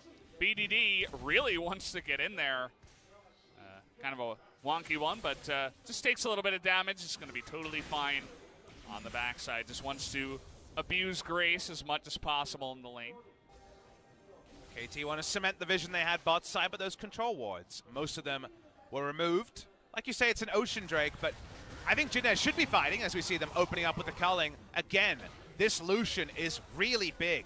BDD really wants to get in there. Kind of a wonky one, but just takes a little bit of damage. It's going to be totally fine on the backside. Just wants to abuse Grace as much as possible in the lane. KT want to cement the vision they had bot side, but those control wards, most of them were removed. Like you say, it's an Ocean Drake, but I think Jin Air should be fighting as we see them opening up with the culling. Again, this Lucian is really big.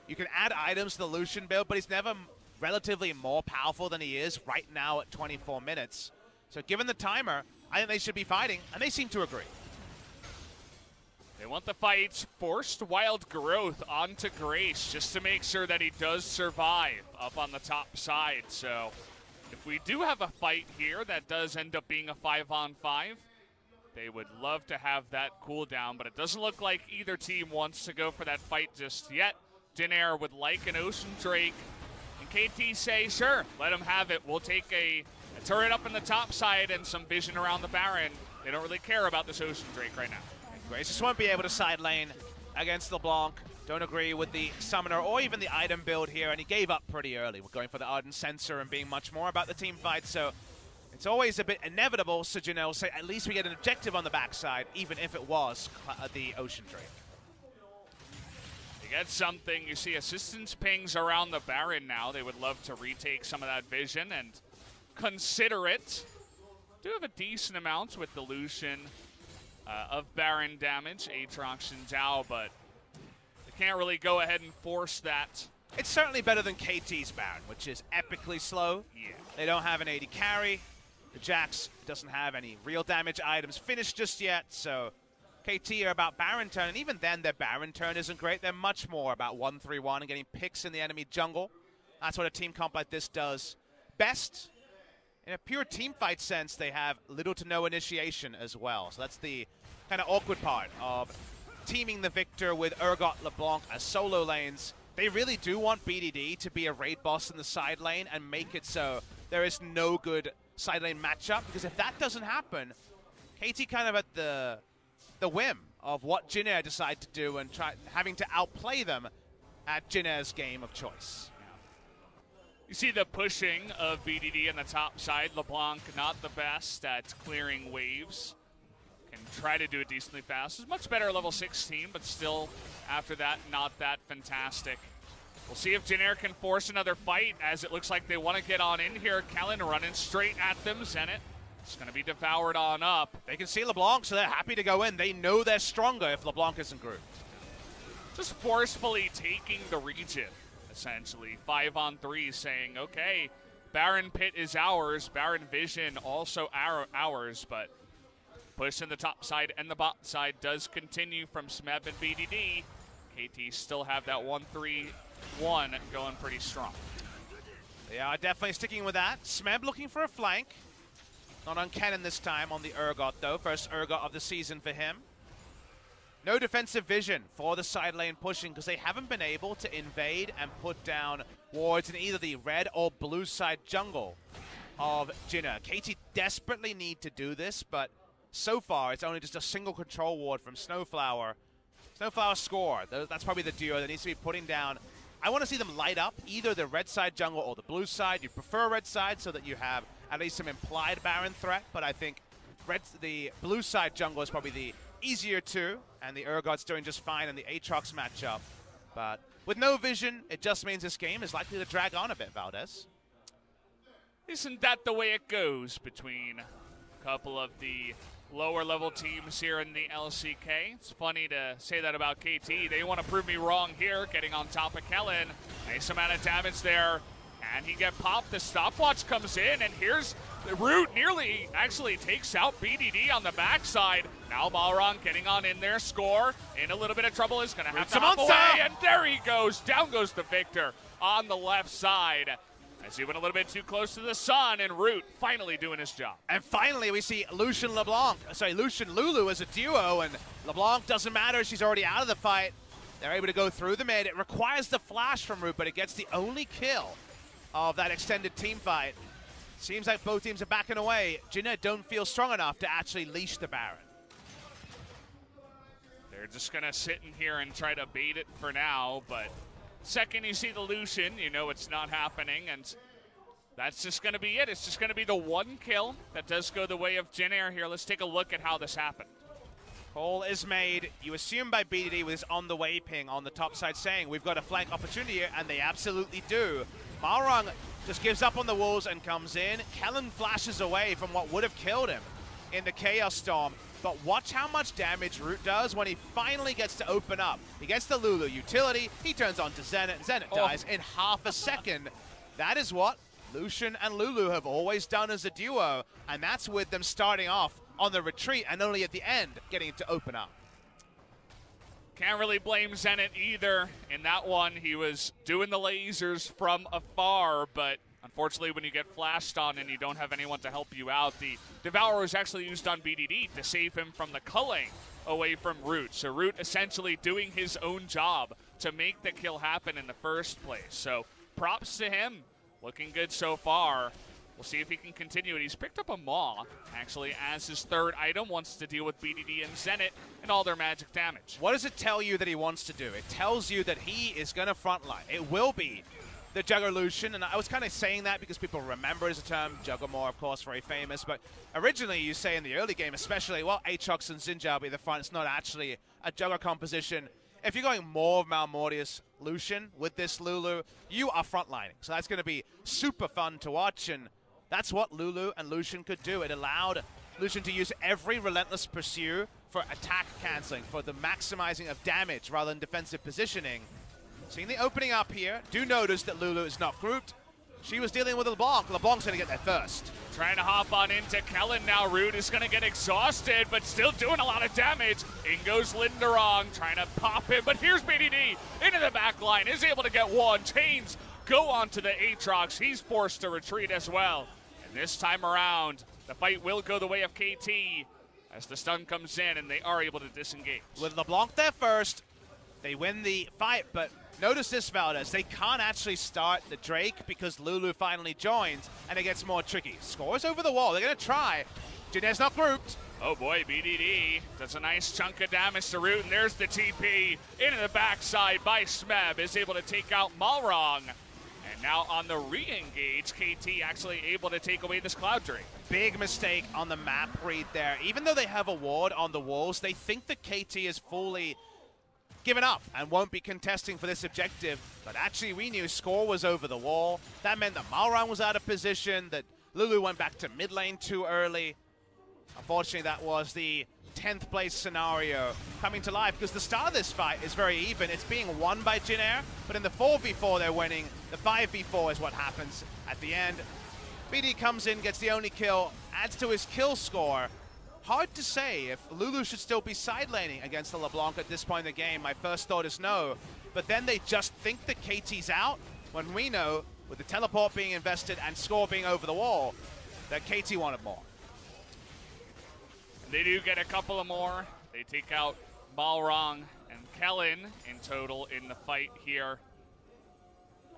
You can add items to the Lucian build, but he's never relatively more powerful than he is right now at 24 minutes. So given the timer, I think they should be fighting, and they seem to agree. They want the fight. Forced Wild Growth onto Grace just to make sure that he does survive up on the top side. So if we do have a fight here that does end up being a 5-on-5, They would love to have that cooldown, but it doesn't look like either team wants to go for that fight just yet. Jin would like an Ocean Drake, and KT say, sure, let them have it. We'll take a turret up in the top side and some vision around the Baron. They don't really care about this Ocean Drake right now. Grace just won't be able to side lane against LeBlanc. Don't agree with the summoner or even the item build here, and he gave up pretty early. We're going for the Ardent Sensor and being much more about the team fight, so it's always a bit inevitable, so Janelle will say at least we get an objective on the backside, even if it was the Ocean Drake. You get something, you see assistance pings around the Baron now. They would love to retake some of that vision and consider it. Do have a decent amount with the Lucian of Baron damage, Aatrox and Zhao, but they can't really go ahead and force that. It's certainly better than KT's Baron, which is epically slow. Yeah. They don't have an AD carry. The Jax doesn't have any real damage items finished just yet, so KT are about Baron turn, and even then their Baron turn isn't great. They're much more about 1-3-1 and getting picks in the enemy jungle. That's what a team comp like this does best. In a pure team fight sense, they have little to no initiation as well. So that's the kind of awkward part of teaming the Victor with Urgot, LeBlanc as solo lanes. They really do want BDD to be a raid boss in the side lane and make it so there is no good side lane matchup, because if that doesn't happen, KT kind of at the whim of what Jin decide to do and having to outplay them at Jin game of choice. You see the pushing of BDD on the top side. LeBlanc not the best at clearing waves. Can try to do it decently fast. It's much better at level 16, but still, after that, not that fantastic. We'll see if Jin can force another fight, as it looks like they want to get on in here. Kellen running straight at them. Zenit is going to be devoured on up. They can see LeBlanc, so they're happy to go in. They know they're stronger if LeBlanc isn't grouped. Just forcefully taking the region, essentially. 5-on-3 saying, okay, Baron Pit is ours. Baron Vision also ours, but push in the top side and the bot side does continue from Smeb and BDD. KT still have that 1-3-1 going pretty strong. They are definitely sticking with that. Smeb looking for a flank. Not on Cannon this time on the Urgot, though. First Urgot of the season for him. No defensive vision for the side lane pushing, because they haven't been able to invade and put down wards in either the red or blue side jungle of Jinna. KT desperately need to do this, but so far it's only just a single control ward from Snowflower. Snowflower score. That's probably the duo that needs to be putting down. I want to see them light up either the red side jungle or the blue side. You prefer red side so that you have at least some implied Baron threat, but I think the blue side jungle is probably the easier two, and the Urgot's doing just fine in the Aatrox matchup. But with no vision, it just means this game is likely to drag on a bit, Valdez. Isn't that the way it goes between a couple of the lower level teams here in the LCK? It's funny to say that about KT. They want to prove me wrong here, getting on top of Kellen. Nice amount of damage there, and he get popped. The stopwatch comes in, and here's the Root nearly actually takes out BDD on the backside. Now Balrog getting on in there, score in a little bit of trouble, is going to have to hop away, and there he goes. Down goes the Victor on the left side, as he went a little bit too close to the sun, and Root finally doing his job. And finally we see Lucian Lulu as a duo, and LeBlanc doesn't matter, she's already out of the fight. They're able to go through the mid. It requires the flash from Root, but it gets the only kill of that extended team fight. Seems like both teams are backing away. Jinna don't feel strong enough to actually leash the Baron. They're just going to sit in here and try to bait it for now, but second you see the Lucian, you know it's not happening, and that's just going to be it. It's just going to be the one kill that does go the way of Jin here. Let's take a look at how this happened. Call is made. You assume by BDD with his on the way ping on the top side saying we've got a flank opportunity here, and they absolutely do. Balrog just gives up on the walls and comes in. Kellen flashes away from what would have killed him in the Chaos Storm. But watch how much damage Root does when he finally gets to open up. He gets the Lulu utility, he turns on to Zenit. Zenit dies in half a second. That is what Lucian and Lulu have always done as a duo, and that's with them starting off on the retreat and only at the end getting it to open up. Can't really blame Zenit either. In that one, he was doing the lasers from afar, but unfortunately when you get flashed on and you don't have anyone to help you out, the Devourer was actually used on BDD to save him from the culling away from Root. So Root essentially doing his own job to make the kill happen in the first place. So props to him. Looking good so far. We'll see if he can continue it. He's picked up a Maw, actually, as his third item. Wants to deal with BDD and Zenit and all their magic damage. What does it tell you that he wants to do? It tells you that he is going to frontline. It will be the Jugglution, and I was kind of saying that because people remember it as a term. Juggermore, of course, very famous, but originally you say in the early game especially, well, Aatrox and Xin will be the front. It's not actually a Jugger composition. If you're going more of Malmortius Lucian with this Lulu, you are frontlining. So that's going to be super fun to watch, and that's what Lulu and Lucian could do. It allowed Lucian to use every Relentless Pursue for attack canceling, for the maximizing of damage rather than defensive positioning. Seeing the opening up here, do notice that Lulu is not grouped. She was dealing with LeBlanc. LeBlanc's going to get there first. Trying to hop on into Kellen now. Root is going to get exhausted, but still doing a lot of damage. In goes Linderong, trying to pop him, but here's BDD into the back line. Is able to get one. Chains go onto the Aatrox. He's forced to retreat as well. And this time around, the fight will go the way of KT as the stun comes in and they are able to disengage. With LeBlanc there first, they win the fight, but notice this, Valdez. They can't actually start the Drake because Lulu finally joins, and it gets more tricky. Scores over the wall. They're going to try. Jinez's not grouped. Oh boy, BDD does a nice chunk of damage to Root, and there's the TP into the backside by Smeb. Is able to take out Malrong. And now on the re-engage, KT actually able to take away this Cloud Drake. Big mistake on the map read there. Even though they have a ward on the walls, they think that KT is fully given up and won't be contesting for this objective. But actually, we knew score was over the wall. That meant that Malrong was out of position, that Lulu went back to mid lane too early. Unfortunately, that was the 10th place scenario coming to life because the start of this fight is very even. It's being won by Jin Air, but in the 4v4 they're winning. The 5v4 is what happens at the end. BD comes in, gets the only kill, adds to his kill score. Hard to say if Lulu should still be side laning against the LeBlanc at this point in the game. My first thought is no, but then they just think that KT's out when we know, with the teleport being invested and score being over the wall, that KT wanted more. They do get a couple of more. They take out Malrong and Kellen in total in the fight here.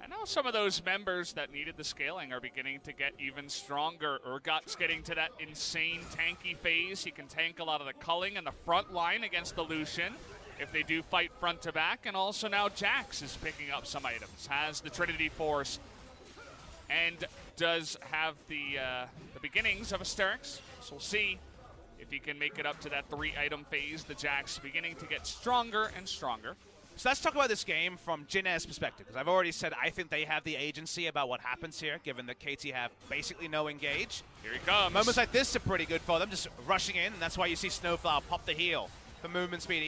I know some of those members that needed the scaling are beginning to get even stronger. Urgot's getting to that insane tanky phase. He can tank a lot of the culling and the front line against the Lucian if they do fight front to back. And also now Jax is picking up some items, has the Trinity Force, and does have the beginnings of Asterix. So we'll see if he can make it up to that 3-item phase. The Jax beginning to get stronger and stronger. So let's talk about this game from Jin Air's perspective, because I've already said I think they have the agency about what happens here, given that KT have basically no engage. Here he comes. Moments like this are pretty good for them, just rushing in, and that's why you see Snowflower pop the heal for movement speed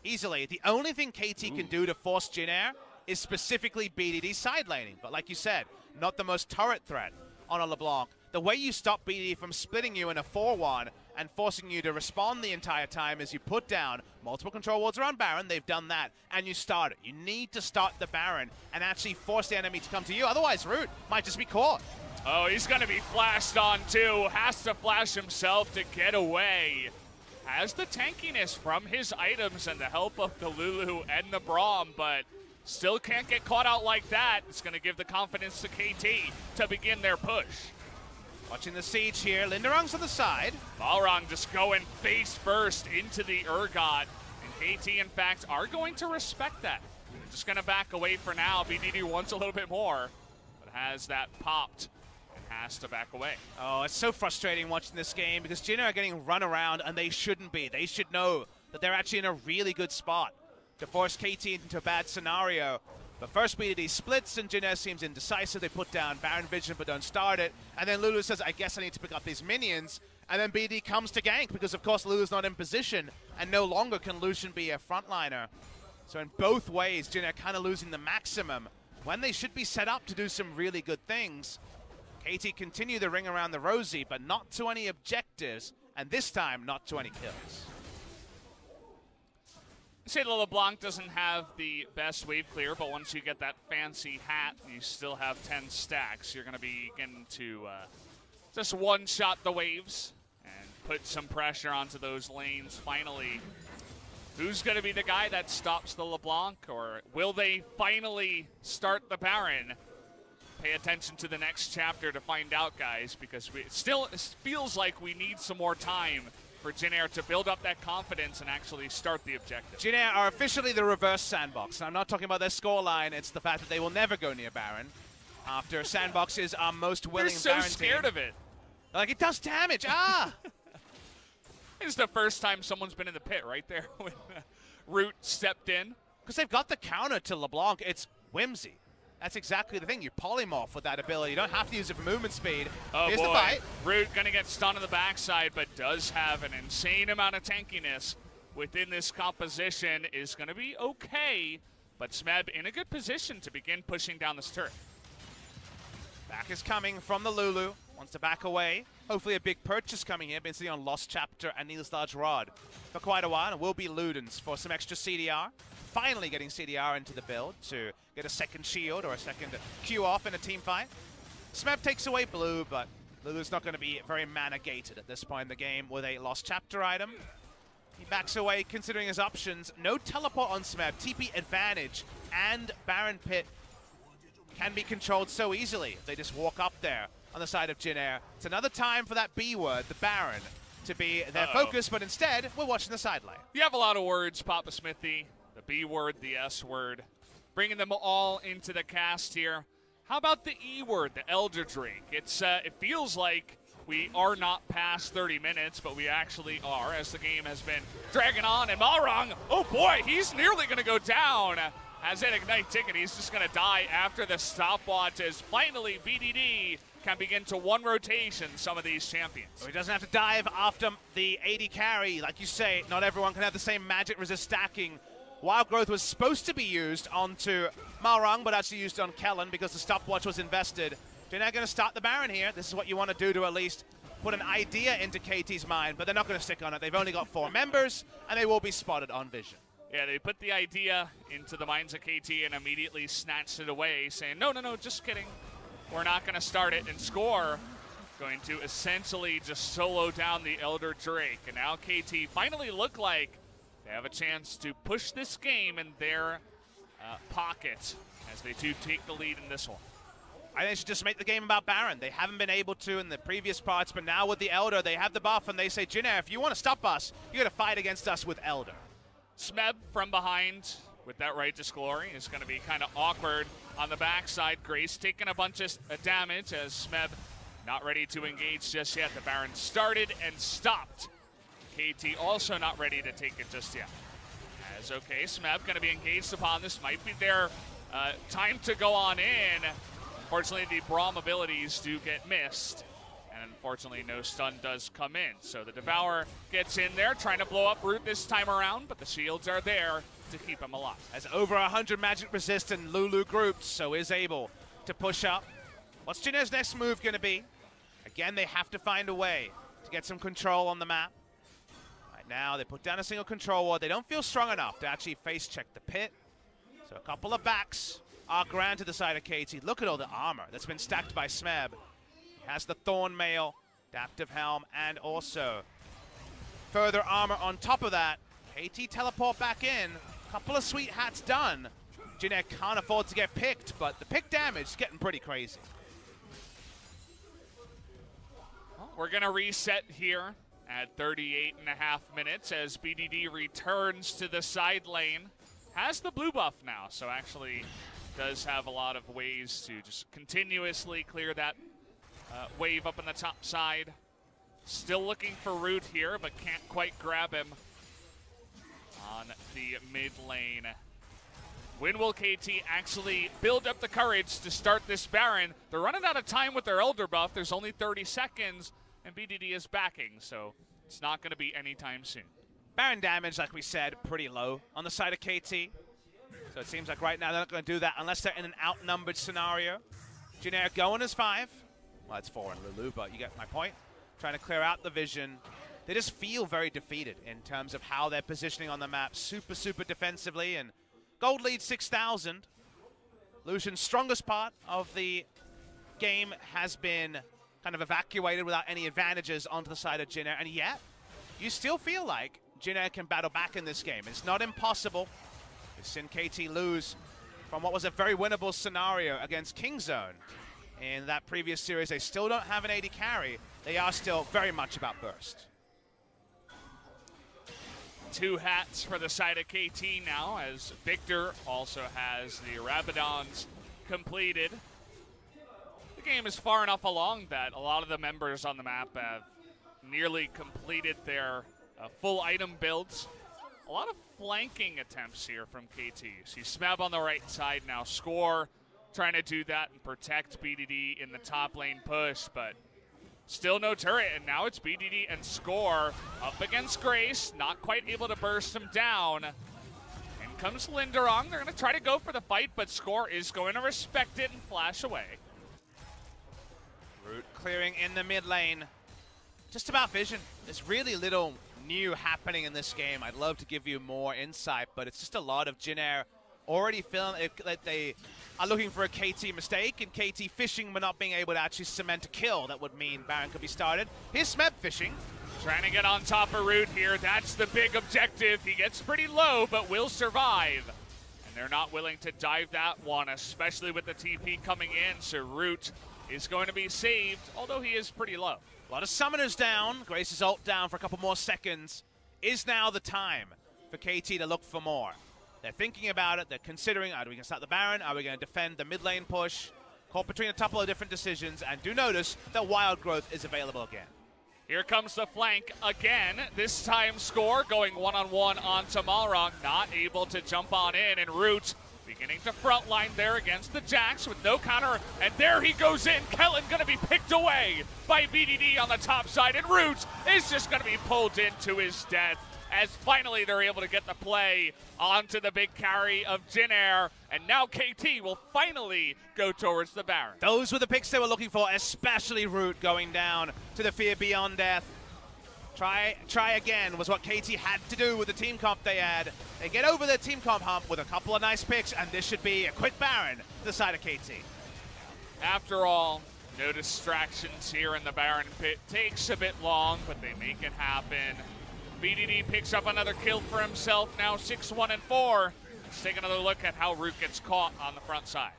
easily. The only thing KT can do to force Jin Air is specifically BDD side laning, but like you said, not the most turret threat on a LeBlanc. The way you stop BDD from splitting you in a 4-1 and forcing you to respond the entire time is you put down multiple control wards around Baron. They've done that, and you start it. You need to start the Baron and actually force the enemy to come to you. Otherwise, Root might just be caught. Oh, he's going to be flashed on too. Has to flash himself to get away. Has the tankiness from his items and the help of the Lulu and the Braum, but still can't get caught out like that. It's going to give the confidence to KT to begin their push. Watching the siege here. Linderong's on the side. Balrog just going face first into the Urgot. And KT, in fact, are going to respect that. Just going to back away for now. BDD wants a little bit more, but has that popped and has to back away. Oh, it's so frustrating watching this game because Jin are getting run around, and they shouldn't be. They should know that they're actually in a really good spot to force KT into a bad scenario. But first BDD splits, and Jin seems indecisive. They put down Baron Vision, but don't start it. And then Lulu says, I guess I need to pick up these minions. And then BD comes to gank, because of course Lulu's not in position, and no longer can Lucian be a frontliner. So in both ways, Jin are kind of losing the maximum when they should be set up to do some really good things. KT continue the ring around the Rosie, but not to any objectives, and this time not to any kills. Say the LeBlanc doesn't have the best wave clear, but once you get that fancy hat, you still have 10 stacks. You're going to be getting to just one-shot the waves and put some pressure onto those lanes. Finally, who's going to be the guy that stops the LeBlanc, or will they finally start the Baron? Pay attention to the next chapter to find out, guys, because it feels like we need some more time for Jin Air to build up that confidence and actually start the objective. Jin Air are officially the reverse Sandbox. And I'm not talking about their scoreline, it's the fact that they will never go near Baron after Sandbox is our most willing They're so Baron scared team. of it. Like, it does damage, It's the first time someone's been in the pit right there when Root stepped in. Because they've got the counter to LeBlanc, it's whimsy. That's exactly the thing. You polymorph with that ability. You don't have to use it for movement speed. Oh, Here's boy. the fight. Root going to get stunned on the backside, but does have an insane amount of tankiness within this composition. Is going to be okay, but Smeb in a good position to begin pushing down this turret. Back is coming from the Lulu. Wants to back away. Hopefully a big purchase coming here. Been sitting on Lost Chapter and Needle's Large Rod for quite a while. And will be Ludens for some extra CDR. Finally getting CDR into the build to get a second shield or a second Q off in a team fight. Smeb takes away blue, but Lulu's not going to be very mana gated at this point in the game with a Lost Chapter item. He backs away considering his options. No teleport on Smeb. TP advantage and Baron Pit can be controlled so easily. They just walk up there on the side of Jin Air. It's another time for that B word, the Baron, to be their focus, but instead we're watching the sideline. You have a lot of words, Papa Smithy. The B word, the S word. Bringing them all into the cast here. How about the E word, the Elder Drake? It feels like we are not past 30 minutes, but we actually are, as the game has been dragging on. And Malrang, oh boy, he's nearly going to go down. Has that Ignite ticket, he's just going to die after the stopwatch as finally BDD can begin to one rotation some of these champions. So he doesn't have to dive after the AD carry. Like you say, not everyone can have the same magic resist stacking. Wild Growth was supposed to be used onto Malrang, but actually used on Kellen because the stopwatch was invested. They're not going to start the Baron here. This is what you want to do to at least put an idea into KT's mind, but they're not going to stick on it. They've only got 4 members, and they will be spotted on vision. Yeah, they put the idea into the minds of KT and immediately snatched it away, saying, no, just kidding. We're not going to start it and score. Going to essentially just solo down the Elder Drake. And now KT finally look like they have a chance to push this game in their pocket as they do take the lead in this one. I think they should just make the game about Baron. They haven't been able to in the previous parts, but now with the Elder, they have the buff, and they say, Jin Air, if you want to stop us, you got to fight against us with Elder. Smeb from behind with that Righteous Glory is going to be kind of awkward on the backside. Grace taking a bunch of damage as Smeb not ready to engage just yet. The Baron started and stopped. KT also not ready to take it just yet. As okay, Smeb going to be engaged upon this. Might be their time to go on in. Unfortunately, the Braum abilities do get missed. And unfortunately, no stun does come in. So the Devourer gets in there, trying to blow up Root this time around, but the shields are there to keep him alive. As over 100 magic resist and Lulu grouped, so is able to push up. What's Jin Air's next move going to be? Again, they have to find a way to get some control on the map. Right now, they put down a single control ward. They don't feel strong enough to actually face check the pit. So a couple of backs are granted the side of KT. Look at all the armor that's been stacked by Smeb. He has the Thorn Mail, Adaptive Helm, and also further armor on top of that. KT teleport back in. Couple of sweet hats done. Jin Air can't afford to get picked, but the pick damage is getting pretty crazy. We're going to reset here at 38.5 minutes as BDD returns to the side lane. Has the blue buff now, so actually does have a lot of ways to just continuously clear that wave up on the top side. Still looking for Root here, but can't quite grab him on the mid lane. When will KT actually build up the courage to start this Baron? They're running out of time with their Elder buff. There's only 30 seconds, and BDD is backing, so it's not going to be anytime soon. Baron damage, like we said, pretty low on the side of KT. So it seems like right now they're not going to do that unless they're in an outnumbered scenario. Jin Air going as 5. Well, it's 4 in Lulu, but you get my point. Trying to clear out the vision. they just feel very defeated in terms of how they're positioning on the map. Super, super defensively, and gold lead 6,000. Lucian's strongest part of the game has been kind of evacuated without any advantages onto the side of Jin Air, and yet you still feel like Jin Air can battle back in this game. It's not impossible. We've seen KT lose from what was a very winnable scenario against Kingzone in that previous series. They still don't have an AD carry. They are still very much about burst. 2 hats for the side of KT now, as Victor also has the Rabadons completed. The game is far enough along that a lot of the members on the map have nearly completed their full item builds. A lot of flanking attempts here from KT. See Smab on the right side now. Score trying to do that and protect BDD in the top lane push, but still no turret, and now it's BDD and Score up against Grace, not quite able to burst him down. In comes Linderong. They're going to try to go for the fight, but Score is going to respect it and flash away. Root clearing in the mid lane. Just about vision. There's really little new happening in this game. I'd love to give you more insight, but it's just a lot of Jin Air already feeling that they are looking for a KT mistake, and KT fishing but not being able to actually cement a kill. That would mean Baron could be started. Here's Smeb fishing. Trying to get on top of Root here. That's the big objective. He gets pretty low, but will survive. And they're not willing to dive that one, especially with the TP coming in, so Root is going to be saved, although he is pretty low. A lot of summoners down. Grace's ult down for a couple more seconds. Is now the time for KT to look for more. They're thinking about it. They're considering, are we going to start the Baron? Are we going to defend the mid lane push? Caught between a couple of different decisions, and do notice that Wild Growth is available again. Here comes the flank again. This time Score going one-on-one onto Malrong, not able to jump on in, and Root beginning to frontline there against the Jax with no counter, and there he goes in. Kellen going to be picked away by BDD on the top side, and Root is just going to be pulled into his death as finally they're able to get the play onto the big carry of Jin Air, and now KT will finally go towards the Baron. Those were the picks they were looking for, especially Root going down to the Fear Beyond Death. Try again was what KT had to do with the team comp they had. They get over the team comp hump with a couple of nice picks, and this should be a quick Baron to the side of KT. After all, no distractions here in the Baron pit. Takes a bit long, but they make it happen. BDD picks up another kill for himself, now 6-1-4. Let's take another look at how Root gets caught on the front side.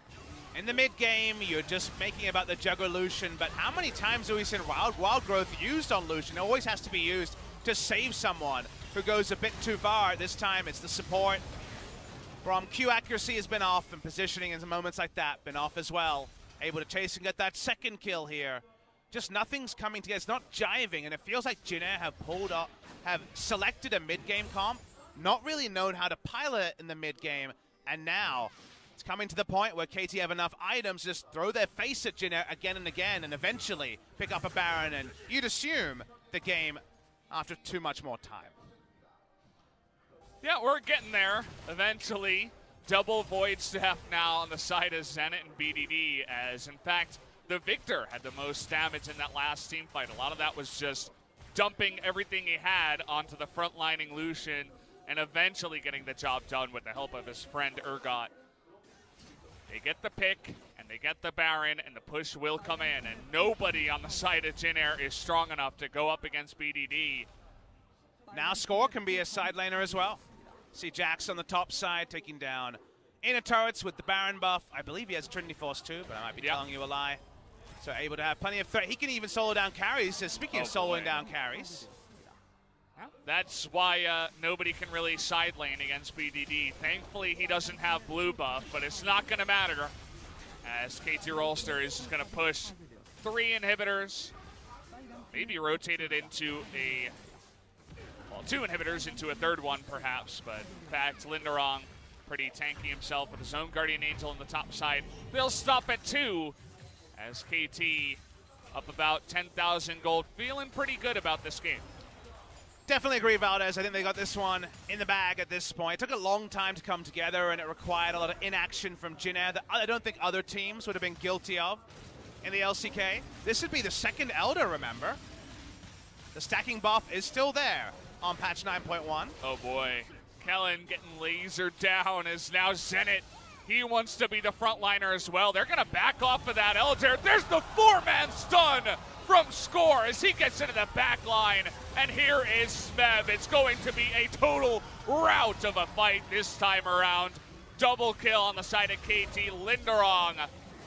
In the mid game, you're just making about the Jugger Lucian, but how many times have we seen Wild Growth used on Lucian? It always has to be used to save someone who goes a bit too far. This time it's the support. From Q accuracy has been off, and positioning in moments like that been off as well. Able to chase and get that second kill here. Just nothing's coming together. It's not jiving, and it feels like Jin Air have selected a mid-game comp, not really known how to pilot in the mid-game, and now it's coming to the point where KT have enough items to just throw their face at Jin Air again and again, and eventually pick up a Baron, and you'd assume the game after too much more time. Yeah, we're getting there eventually. Double Void Staff now on the side of Zenit and BDD, as in fact the Victor had the most damage in that last team fight. A lot of that was just dumping everything he had onto the front-lining Lucian and eventually getting the job done with the help of his friend Urgot. They get the pick, and they get the Baron, and the push will come in, and nobody on the side of Jin Air is strong enough to go up against BDD. Now Score can be a side laner as well. See Jax on the top side taking down inner turrets with the Baron buff. I believe he has Trinity Force too, but I might be telling you a lie. So able to have plenty of threat. He can even solo down carries. So speaking of soloing down carries. That's why nobody can really side lane against BDD. Thankfully, he doesn't have blue buff, but it's not going to matter as KT Rolster is going to push 3 inhibitors. Maybe rotated into a, well, 2 inhibitors into a third one perhaps, but in fact, Linderong pretty tanky himself with his own Guardian Angel on the top side. They'll stop at 2 as KT up about 10,000 gold, feeling pretty good about this game. Definitely agree, Valdez. I think they got this one in the bag at this point. It took a long time to come together, and it required a lot of inaction from Jin Air that I don't think other teams would have been guilty of in the LCK. This would be the second Elder, remember? the stacking buff is still there on patch 9.1. Oh boy, Kellen getting lasered down as now Zenit. He wants to be the frontliner as well. They're gonna back off of that Elder. There's the 4-man stun from Score as he gets into the back line. And here is Smeb. It's going to be a total rout of a fight this time around. Double kill on the side of KT. Linderong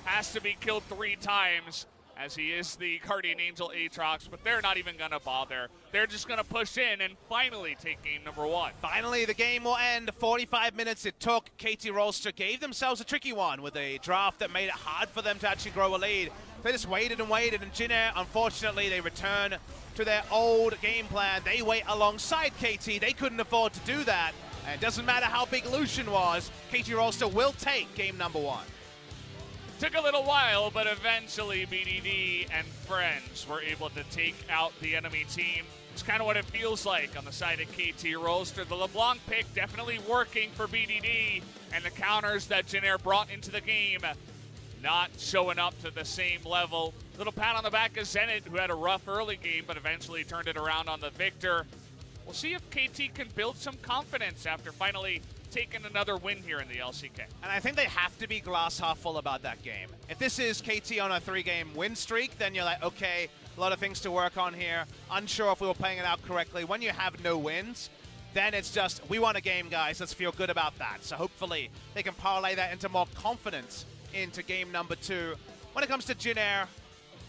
has to be killed 3 times as he is the Guardian Angel Aatrox, but they're not even gonna bother. They're just gonna push in and finally take game number 1. Finally, the game will end. 45 minutes it took. KT Rolster gave themselves a tricky one with a draft that made it hard for them to actually grow a lead. They just waited and waited, and Jin Air, unfortunately, they return to their old game plan. They wait alongside KT. They couldn't afford to do that, and it doesn't matter how big Lucian was, KT Rolster will take game number 1. Took a little while, but eventually BDD and friends were able to take out the enemy team. It's kind of what it feels like on the side of KT Rolster. The LeBlanc pick definitely working for BDD, and the counters that Jin Air brought into the game not showing up to the same level. Little pat on the back of Zenit, who had a rough early game, but eventually turned it around on the Victor. We'll see if KT can build some confidence after finally taking another win here in the LCK. And I think they have to be glass half full about that game. If this is KT on a 3-game win streak, then you're like, okay, a lot of things to work on here. Unsure if we were playing it out correctly. When you have no wins, then it's just, we won a game, guys. Let's feel good about that. So hopefully they can parlay that into more confidence into game number 2. When it comes to Jin Air,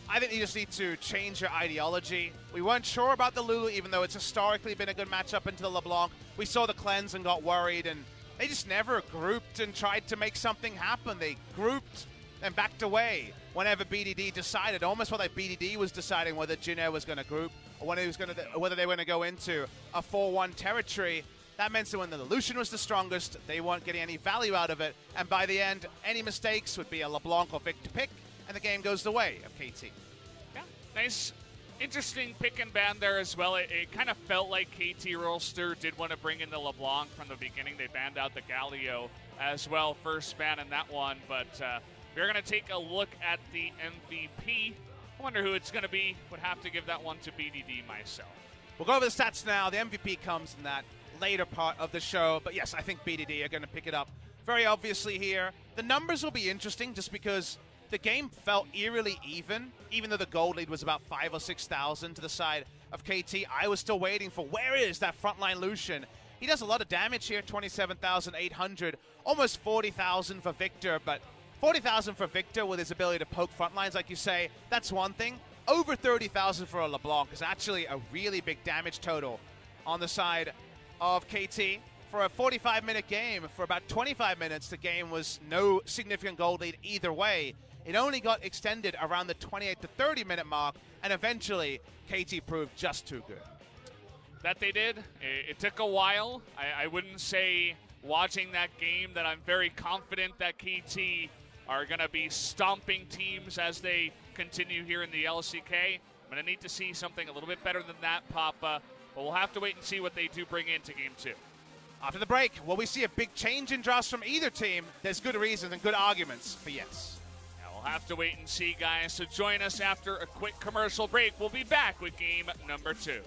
I think you just need to change your ideology. We weren't sure about the Lulu, even though it's historically been a good matchup into the LeBlanc. We saw the cleanse and got worried, and they just never grouped and tried to make something happen. They grouped and backed away whenever BDD decided, almost felt like BDD was deciding whether Jin Air was going to group or whether they were going to go into a 4-1 territory. That meant that when the Lucian was the strongest, they weren't getting any value out of it. And by the end, any mistakes would be a LeBlanc or Victor pick, and the game goes the way of KT. Yeah, nice, interesting pick and ban there as well. It kind of felt like KT Rolster did want to bring in the LeBlanc from the beginning. They banned out the Galio as well, first ban in that one. But we're going to take a look at the MVP. I wonder who it's going to be. Would have to give that one to BDD myself. We'll go over the stats now. The MVP comes in that later part of the show. But yes, I think BDD are going to pick it up very obviously here. The numbers will be interesting just because the game felt eerily even though the gold lead was about 5,000 or 6,000 to the side of KT. I was still waiting for, where is that frontline Lucian? He does a lot of damage here, 27,800, almost 40,000 for Victor, but 40,000 for Victor with his ability to poke frontlines, like you say, that's one thing. Over 30,000 for a LeBlanc is actually a really big damage total on the side of KT. For a 45-minute game, for about 25 minutes, the game was no significant gold lead either way. It only got extended around the 28 to 30-minute mark, and eventually, KT proved just too good. That they did. It took a while. I wouldn't say watching that game that I'm very confident that KT are going to be stomping teams as they continue here in the LCK. I'm going to need to see something a little bit better than that, Papa, but we'll have to wait and see what they do bring into game 2. After the break, will we see a big change in drafts from either team? There's good reasons and good arguments for yes. Now we'll have to wait and see, guys. So join us after a quick commercial break. We'll be back with game number 2.